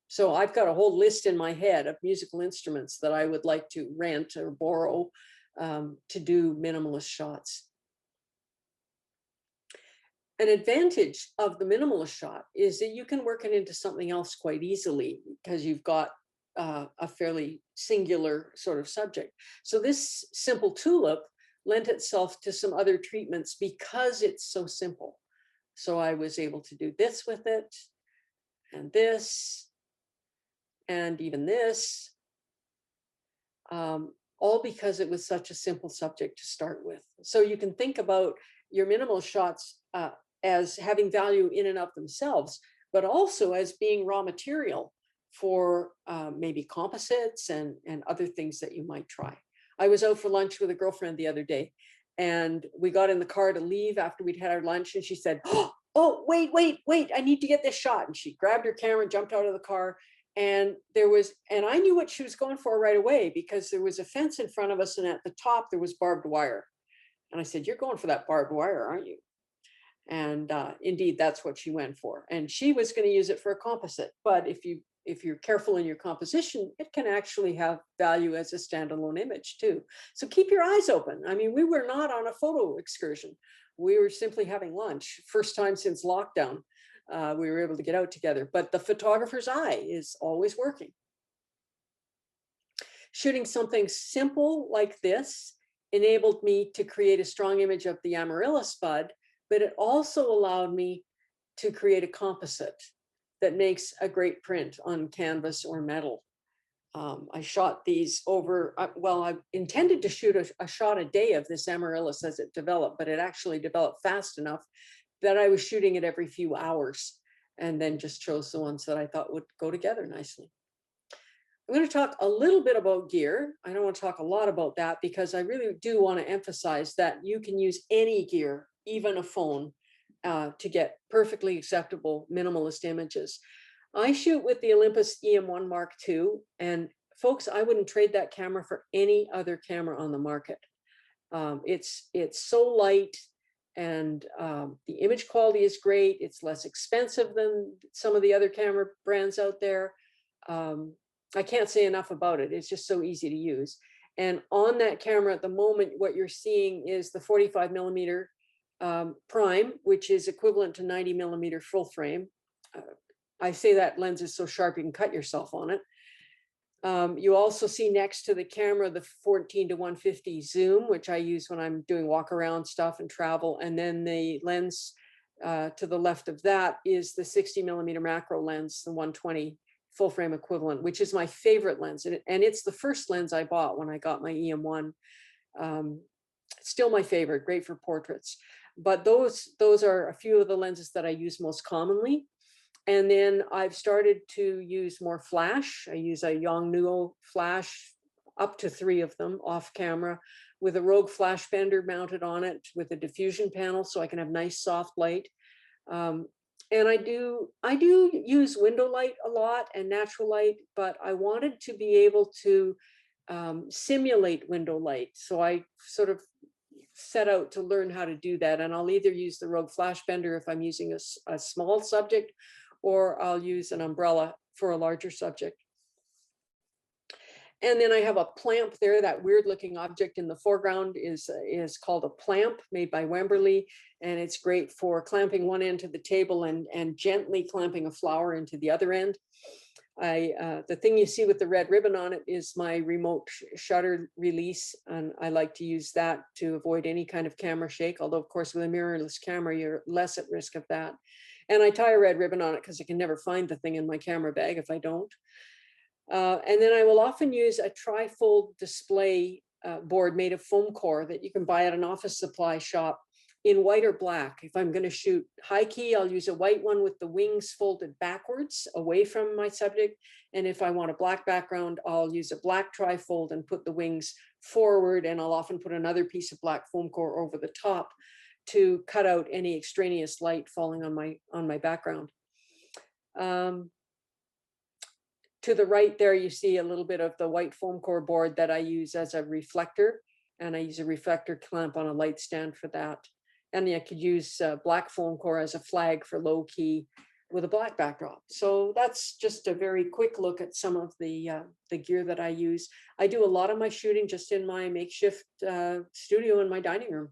So I've got a whole list in my head of musical instruments that I would like to rent or borrow to do minimalist shots. An advantage of the minimalist shot is that you can work it into something else quite easily because you've got a fairly singular sort of subject. So this simple tulip lent itself to some other treatments because it's so simple. So I was able to do this with it, and this, and even this, all because it was such a simple subject to start with. So you can think about your minimal shots as having value in and of themselves, but also as being raw material for maybe composites and other things that you might try. I was out for lunch with a girlfriend the other day, and we got in the car to leave after we'd had our lunch, and she said, "Oh, oh, wait, I need to get this shot. And she grabbed her camera, jumped out of the car. And I knew what she was going for right away, because there was a fence in front of us, and at the top there was barbed wire. And I said, you're going for that barbed wire, aren't you? And indeed, that's what she went for. And she was going to use it for a composite. But if you're careful in your composition, it can actually have value as a standalone image too. So keep your eyes open. I mean, we were not on a photo excursion. We were simply having lunch. First time since lockdown, we were able to get out together. But the photographer's eye is always working. Shooting something simple like this enabled me to create a strong image of the amaryllis bud, but it also allowed me to create a composite that makes a great print on canvas or metal. I shot these over, well, I intended to shoot a shot a day of this amaryllis as it developed, but it actually developed fast enough that I was shooting it every few hours, and then just chose the ones that I thought would go together nicely. I'm going to talk a little bit about gear. I don't want to talk a lot about that, because I really do want to emphasize that you can use any gear, even a phone, to get perfectly acceptable minimalist images. I shoot with the Olympus Om1 Mark II, and folks, I wouldn't trade that camera for any other camera on the market. It's so light, and the image quality is great. It's less expensive than some of the other camera brands out there. I can't say enough about it. It's just so easy to use. And on that camera at the moment, what you're seeing is the 45mm prime, which is equivalent to 90mm full frame. I say that lens is so sharp you can cut yourself on it. You also see next to the camera the 14-150 zoom, which I use when I'm doing walk around stuff and travel. And then the lens to the left of that is the 60mm macro lens, the 120 full frame equivalent, which is my favorite lens. And it's the first lens I bought when I got my EM1. Still my favorite, great for portraits. But those are a few of the lenses that I use most commonly. And then I've started to use more flash. I use a Yongnuo flash, up to 3 of them off camera, with a Rogue flash bender mounted on it with a diffusion panel, so I can have nice soft light. And I do use window light a lot and natural light, but I wanted to be able to simulate window light. So I sort of set out to learn how to do that. And I'll either use the Rogue flash bender if I'm using a small subject, or I'll use an umbrella for a larger subject. And then I have a plamp there. That weird looking object in the foreground is called a plamp, made by Wemberley. And it's great for clamping one end to the table and gently clamping a flower into the other end. The thing you see with the red ribbon on it is my remote shutter release. And I like to use that to avoid any kind of camera shake. Although of course with a mirrorless camera, you're less at risk of that. And I tie a red ribbon on it because I can never find the thing in my camera bag if I don't. And then I will often use a tri-fold display board made of foam core that you can buy at an office supply shop in white or black. If I'm going to shoot high key, I'll use a white one with the wings folded backwards away from my subject. And if I want a black background, I'll use a black tri-fold and put the wings forward. And I'll often put another piece of black foam core over the top to cut out any extraneous light falling on my background. To the right there, you see a little bit of the white foam core board that I use as a reflector, and I use a reflector clamp on a light stand for that. And I could use black foam core as a flag for low key with a black backdrop. So that's just a very quick look at some of the gear that I use. I do a lot of my shooting just in my makeshift studio in my dining room.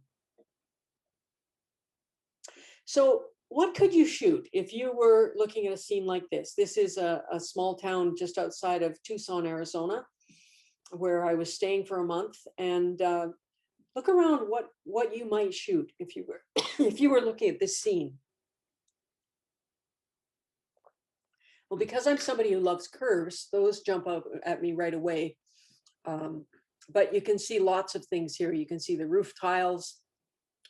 So what could you shoot if you were looking at a scene like this? This is a small town just outside of Tucson, Arizona, where I was staying for a month. And look around what you might shoot if you were if you were looking at this scene. Well, because I'm somebody who loves curves, those jump out at me right away. But you can see lots of things here. You can see the roof tiles.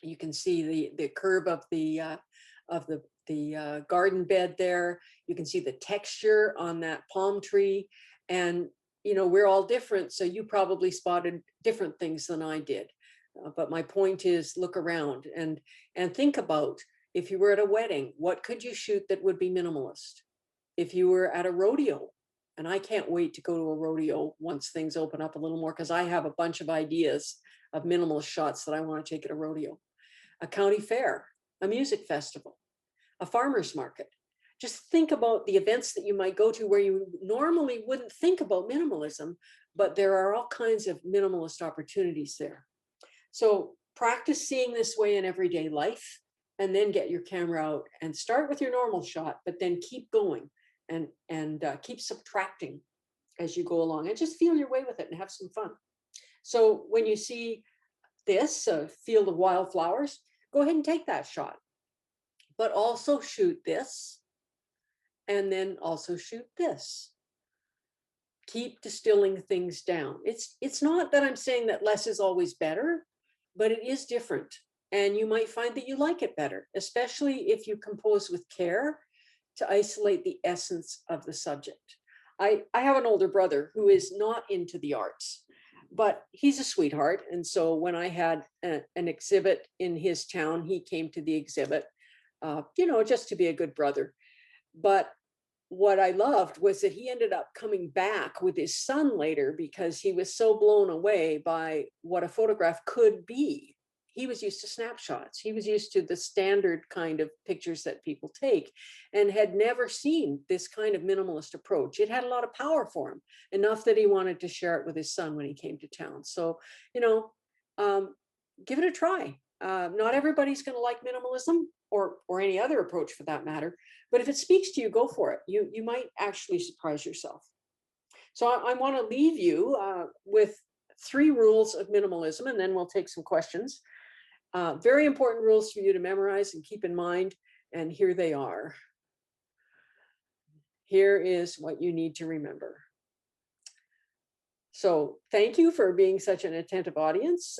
You can see the curve of the garden bed there. You can see the texture on that palm tree. And, you know, we're all different. So you probably spotted different things than I did. But my point is, look around and think about, If you were at a wedding, what could you shoot that would be minimalist? If you were at a rodeo, and I can't wait to go to a rodeo once things open up a little more, because I have a bunch of ideas of minimalist shots that I want to take at a rodeo, a county fair, a music festival, a farmer's market. Just think about the events that you might go to where you normally wouldn't think about minimalism, but there are all kinds of minimalist opportunities there. So practice seeing this way in everyday life, and then get your camera out and start with your normal shot, but then keep going and keep subtracting as you go along, and just feel your way with it and have some fun. So when you see this field of wildflowers, go ahead and take that shot, but also shoot this, and then also shoot this. Keep distilling things down. It's not that I'm saying that less is always better, but it is different. And you might find that you like it better, especially if you compose with care to isolate the essence of the subject. I have an older brother who is not into the arts, but he's a sweetheart. And so when I had an exhibit in his town, he came to the exhibit, just to be a good brother. But what I loved was that he ended up coming back with his son later because he was so blown away by what a photograph could be. He was used to snapshots. He was used to the standard kind of pictures that people take, and had never seen this kind of minimalist approach. It had a lot of power for him, enough that he wanted to share it with his son when he came to town. So, give it a try. Not everybody's going to like minimalism, or any other approach for that matter. But if it speaks to you, go for it. You might actually surprise yourself. So I want to leave you with 3 rules of minimalism, and then we'll take some questions. Very important rules for you to memorize and keep in mind. And here they are. Here is what you need to remember. So thank you for being such an attentive audience.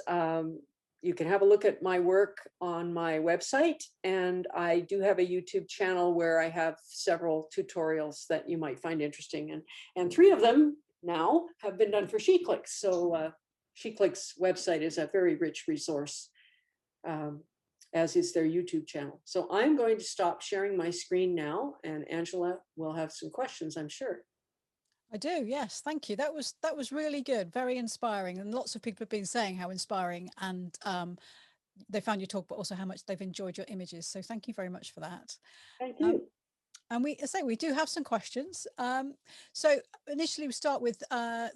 You can have a look at my work on my website, and I do have a YouTube channel where I have several tutorials that you might find interesting, and 3 of them now have been done for SheClicks. So SheClicks website is a very rich resource, as is their YouTube channel. So I'm going to stop sharing my screen now, and Angela will have some questions, I'm sure. I do, yes, thank you. That was really good, very inspiring, and lots of people have been saying how inspiring and they found your talk, but also how much they've enjoyed your images. So thank you very much for that. Thank you. And we do have some questions. So initially we start with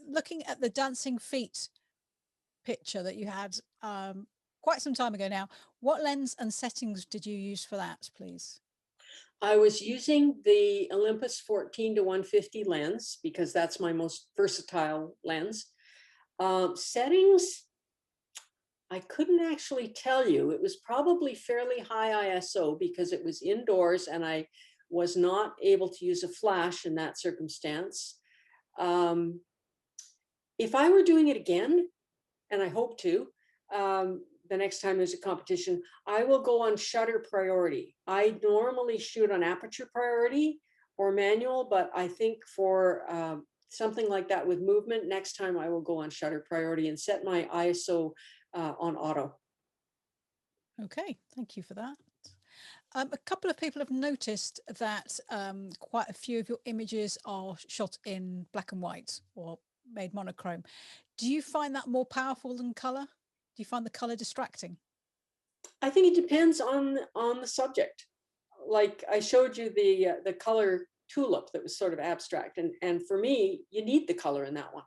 looking at the dancing feet picture that you had quite some time ago now. What lens and settings did you use for that, please? I was using the Olympus 14-150 lens because that's my most versatile lens. Settings, I couldn't actually tell you. It was probably fairly high ISO because it was indoors and I was not able to use a flash in that circumstance. If I were doing it again, and I hope to, the next time there's a competition, I will go on shutter priority. I normally shoot on aperture priority or manual, but I think for something like that with movement, next time I will go on shutter priority and set my ISO on auto. Okay, thank you for that. A couple of people have noticed that quite a few of your images are shot in black and white or made monochrome. Do you find that more powerful than color? Do you find the color distracting? I think it depends on the subject. Like I showed you the color tulip that was sort of abstract, and for me, you need the color in that one.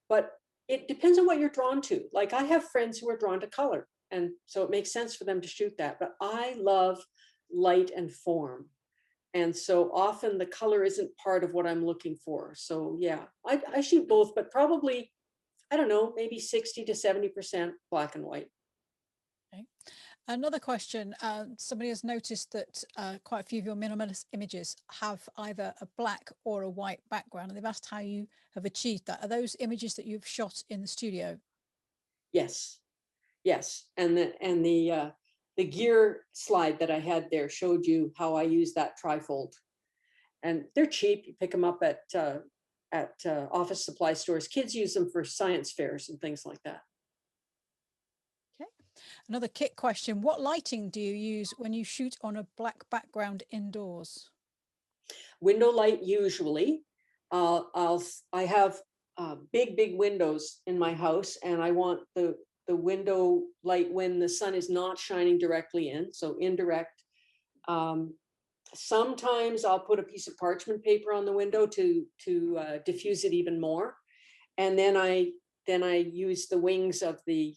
But it depends on what you're drawn to. Like I have friends who are drawn to color, and so it makes sense for them to shoot that. But I love light and form. And so often the color isn't part of what I'm looking for. So yeah, I shoot both, but probably, I don't know, maybe 60 to 70% black and white. Okay. Another question, somebody has noticed that quite a few of your minimalist images have either a black or a white background, and they've asked how you have achieved that. Are those images that you've shot in the studio? Yes, yes. And the gear slide that I had there showed you how I use that trifold. And they're cheap. You pick them up at office supply stores. Kids use them for science fairs and things like that. Okay, Another kit question. What lighting do you use when you shoot on a black background indoors? Window light usually. I have big windows in my house, and I want the window light when the sun is not shining directly in, so indirect. Sometimes I'll put a piece of parchment paper on the window to diffuse it even more, and then I use the wings of the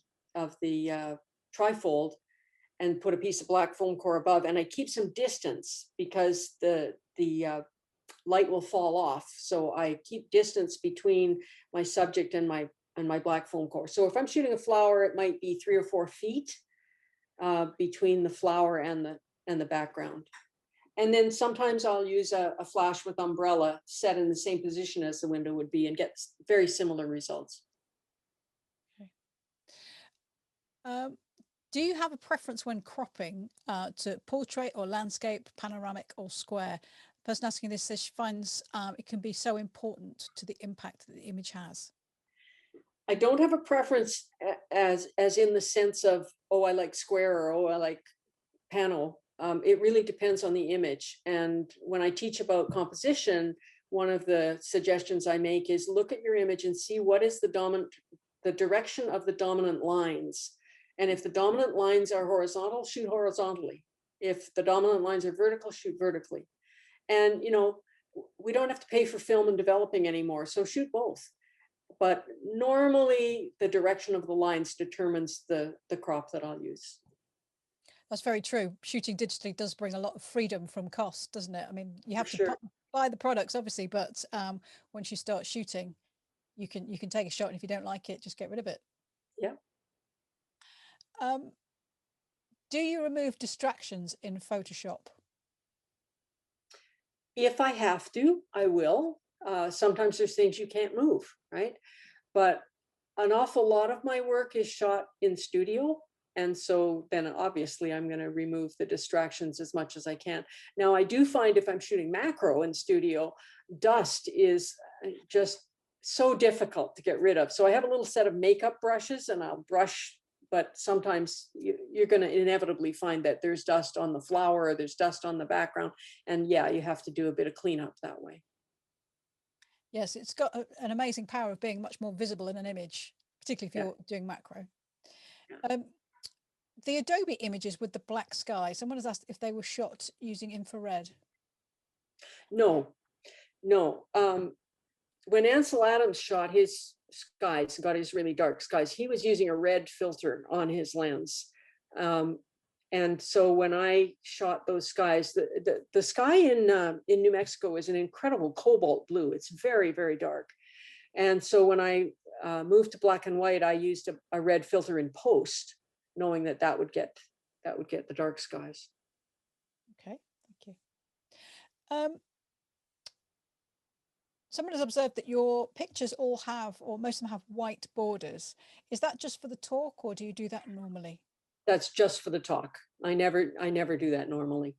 trifold and put a piece of black foam core above, and I keep some distance because the light will fall off. So I keep distance between my subject and my black foam core. So if I'm shooting a flower, it might be 3 or 4 feet between the flower and the background. And then sometimes I'll use a flash with umbrella set in the same position as the window would be and get very similar results. Do you have a preference when cropping to portrait or landscape, panoramic or square? The person asking this says she finds it can be so important to the impact that the image has. I don't have a preference as in the sense of, oh, I like square or oh, I like panel. It really depends on the image. And when I teach about composition, one of the suggestions I make is look at your image and see what is the direction of the dominant lines. And if the dominant lines are horizontal, shoot horizontally. If the dominant lines are vertical, shoot vertically. And, you know, we don't have to pay for film and developing anymore, so shoot both. But normally the direction of the lines determines the crop that I'll use. That's very true. Shooting digitally does bring a lot of freedom from cost, doesn't it? I mean, you have For to buy the products, obviously, but once you start shooting, you can take a shot, and if you don't like it, just get rid of it. Yeah. Do you remove distractions in Photoshop? If I have to, I will. Sometimes there's things you can't move, right? But an awful lot of my work is shot in studio. And so then obviously I'm going to remove the distractions as much as I can. Now, I do find if I'm shooting macro in studio, dust is just so difficult to get rid of. So I have a little set of makeup brushes and I'll brush, but sometimes you're going to inevitably find that there's dust on the flower or there's dust on the background. And yeah, you have to do a bit of cleanup that way. Yes, it's got an amazing power of being much more visible in an image, particularly if you're doing macro. The Adobe images with the black sky, someone has asked if they were shot using infrared. No. When Ansel Adams shot his skies, got his really dark skies, he was using a red filter on his lens. And so when I shot those skies, the sky in New Mexico is an incredible cobalt blue. It's very, very dark. And so when I moved to black and white, I used a red filter in post, knowing that would get the dark skies. Okay, thank you. Someone has observed that your pictures all have, or most of them have, white borders. Is that just for the talk, or do you do that normally? That's just for the talk. I never do that normally.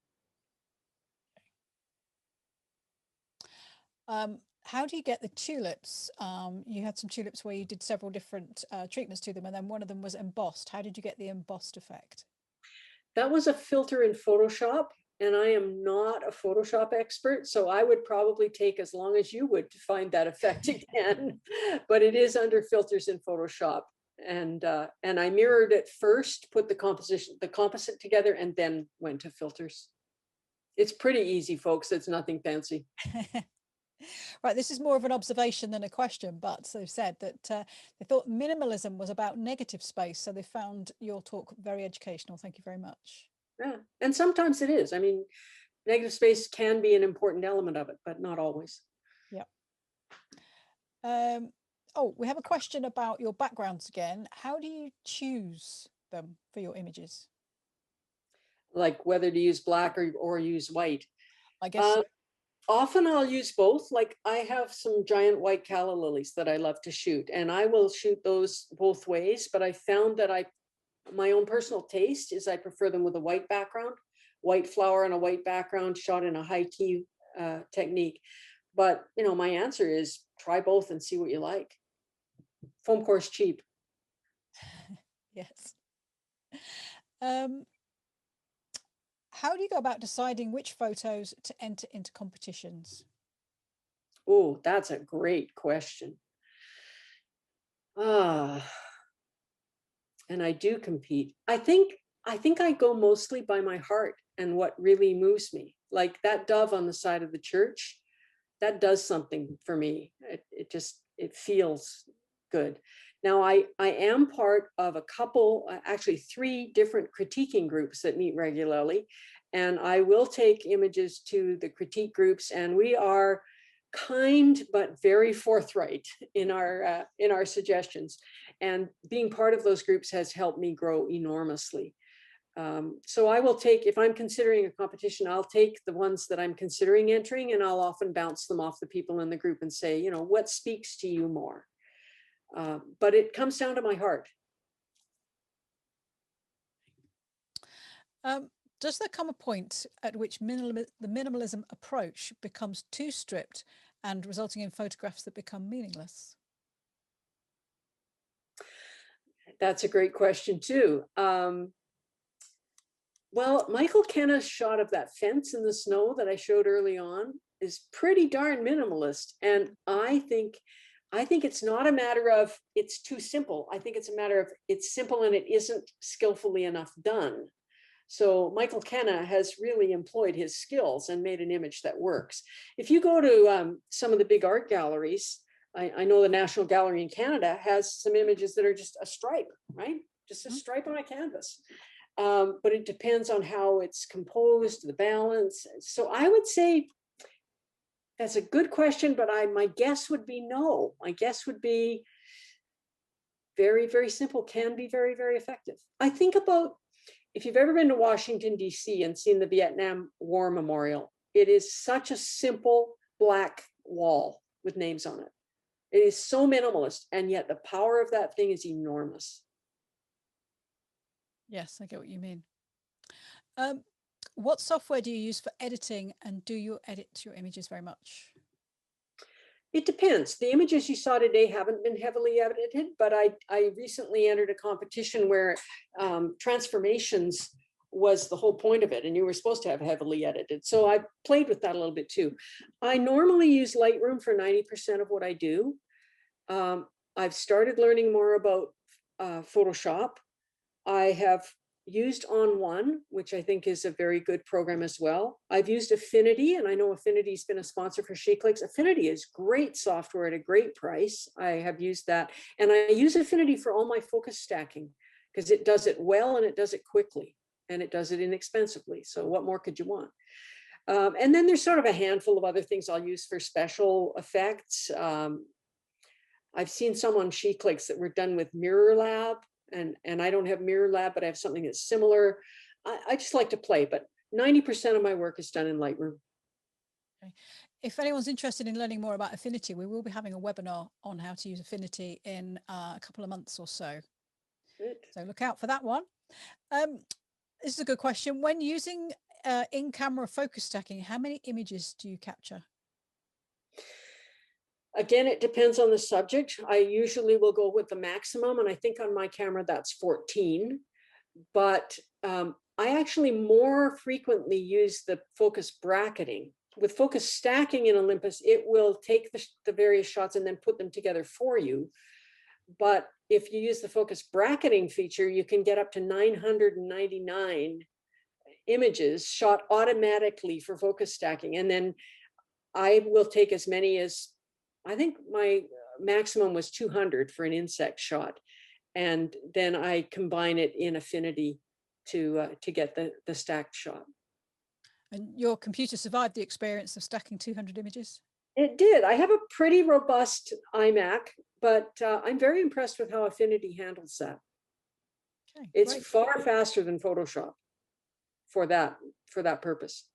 How do you get the tulips? You had some tulips where you did several different treatments to them, and then one of them was embossed. How did you get the embossed effect? That was a filter in Photoshop, and I am not a Photoshop expert, so I would probably take as long as you would to find that effect again. But it is under filters in Photoshop, and I mirrored it first, put the composite together, and then went to filters. It's pretty easy, folks. It's nothing fancy. Right, this is more of an observation than a question, but they've said that they thought minimalism was about negative space, so they found your talk very educational. Thank you very much. Yeah, and sometimes it is. I mean, negative space can be an important element of it, but not always. Yeah. Oh, we have a question about your backgrounds again. How do you choose them for your images? Like whether to use black or use white. I guess so. Often I'll use both. Like I have some giant white calla lilies that I love to shoot, and I will shoot those both ways. But I found that my own personal taste is I prefer them with a white background, white flower on a white background shot in a high key technique. But you know, my answer is try both and see what you like. Foam core is cheap. Yes. Um, how do you go about deciding which photos to enter into competitions? Oh, that's a great question. Ah, and I do compete. I think I go mostly by my heart and what really moves me. Like that dove on the side of the church, that does something for me. It feels good. Now I am part of a couple, actually 3 different critiquing groups that meet regularly, and I will take images to the critique groups, and we are kind but very forthright in our suggestions. And being part of those groups has helped me grow enormously. So I will take, if I'm considering a competition, I'll take the ones that I'm considering entering, and I'll often bounce them off the people in the group and say, you know, what speaks to you more? But it comes down to my heart. Does there come a point at which the minimalism approach becomes too stripped and resulting in photographs that become meaningless? That's a great question too. Well, Michael Kenna's shot of that fence in the snow that I showed early on is pretty darn minimalist. And I think it's not a matter of it's too simple. I think it's a matter of it's simple and it isn't skillfully enough done. So Michael Kenna has really employed his skills and made an image that works. If you go to some of the big art galleries, I know the National Gallery in Canada has some images that are just a stripe, right? Just a stripe on a canvas. But it depends on how it's composed, the balance. So I would say that's a good question, but my guess would be no. My guess would be very, very simple, can be very, very effective. I think about, if you've ever been to Washington, D.C. and seen the Vietnam War Memorial, it is such a simple black wall with names on it. It is so minimalist, and yet the power of that thing is enormous. Yes, I get what you mean. What software do you use for editing, and do you edit your images very much? It depends. The images you saw today haven't been heavily edited, but I recently entered a competition where transformations was the whole point of it, and you were supposed to have heavily edited. So I played with that a little bit too. I normally use Lightroom for 90% of what I do. I've started learning more about Photoshop. I have used On1, which I think is a very good program as well. I've used Affinity, and I know Affinity's been a sponsor for SheClicks. Affinity is great software at a great price. I have used that. And I use Affinity for all my focus stacking because it does it well and it does it quickly and it does it inexpensively. So what more could you want? And then there's sort of a handful of other things I'll use for special effects. I've seen some on SheClicks that were done with Mirror Lab. And I don't have Mirror Lab, but I have something that's similar. I just like to play, but 90% of my work is done in Lightroom. Okay. If anyone's interested in learning more about Affinity, we will be having a webinar on how to use Affinity in a couple of months or so. Good. So look out for that one. This is a good question. When using in-camera focus stacking, how many images do you capture? Again, it depends on the subject. I usually will go with the maximum, and I think on my camera that's 14. But I actually more frequently use the focus bracketing. With focus stacking in Olympus, it will take the various shots and then put them together for you. But if you use the focus bracketing feature, you can get up to 999 images shot automatically for focus stacking. And then I will take as many as, I think my maximum was 200 for an insect shot. And then I combine it in Affinity to get the stacked shot. And your computer survived the experience of stacking 200 images? It did. I have a pretty robust iMac, but I'm very impressed with how Affinity handles that. Okay, it's great. Far faster than Photoshop for that purpose.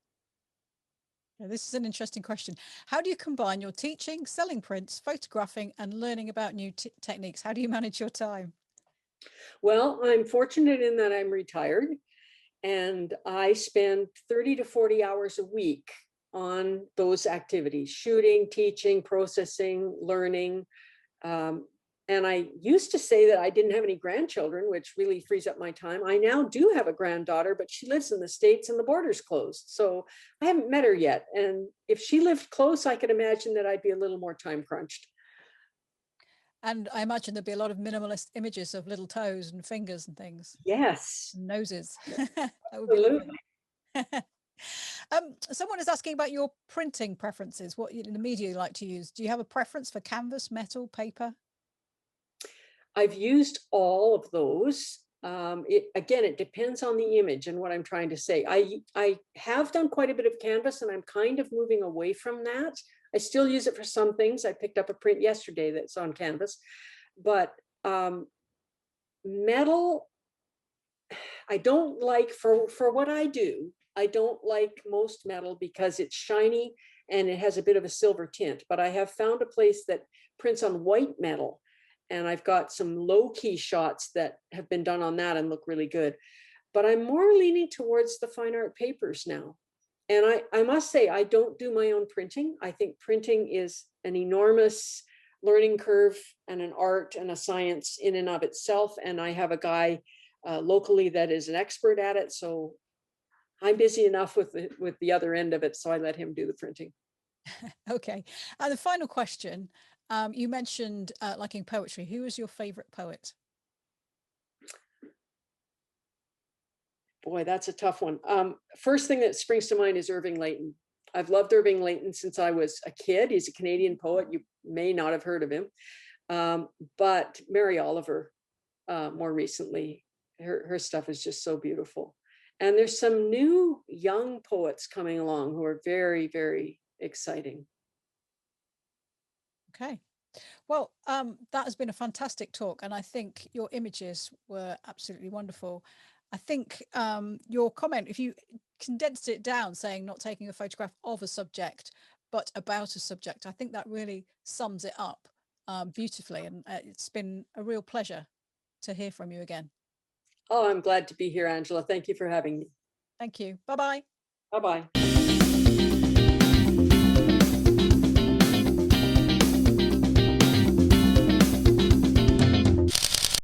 Now, this is an interesting question. How do you combine your teaching, selling prints, photographing, and learning about new techniques? How do you manage your time? Well, I'm fortunate in that I'm retired, and I spend 30 to 40 hours a week on those activities: shooting, teaching, processing, learning. And And I used to say that I didn't have any grandchildren, which really frees up my time. I now do have a granddaughter, but she lives in the States and the border's closed. So I haven't met her yet. And if she lived close, I could imagine that I'd be a little more time crunched. And I imagine there'd be a lot of minimalist images of little toes and fingers and things, Yes, and noses. That would be lovely. absolutely. Someone is asking about your printing preferences, what the media you like to use. Do you have a preference for canvas, metal, paper? I've used all of those. Again, it depends on the image and what I'm trying to say. I have done quite a bit of canvas, and I'm kind of moving away from that. I still use it for some things. I picked up a print yesterday that's on canvas, but metal, I don't like for what I do. I don't like most metal because it's shiny and it has a bit of a silver tint, but I have found a place that prints on white metal, and I've got some low key shots that have been done on that and look really good. But I'm more leaning towards the fine art papers now. And I must say, I don't do my own printing. I think printing is an enormous learning curve and an art and a science in and of itself. And I have a guy locally that is an expert at it. So I'm busy enough with the other end of it. So I let him do the printing. Okay. And the final question, you mentioned liking poetry. Who is your favorite poet? Boy, that's a tough one. First thing that springs to mind is Irving Layton. I've loved Irving Layton since I was a kid. He's a Canadian poet. You may not have heard of him. But Mary Oliver, more recently, her stuff is just so beautiful. And there's some new young poets coming along who are very, very exciting. Okay. Well, that has been a fantastic talk, and I think your images were absolutely wonderful. I think your comment, if you condensed it down, saying not taking a photograph of a subject, but about a subject, I think that really sums it up beautifully. And it's been a real pleasure to hear from you again. Oh, I'm glad to be here, Angela. Thank you for having me. Thank you. Bye-bye. Bye-bye.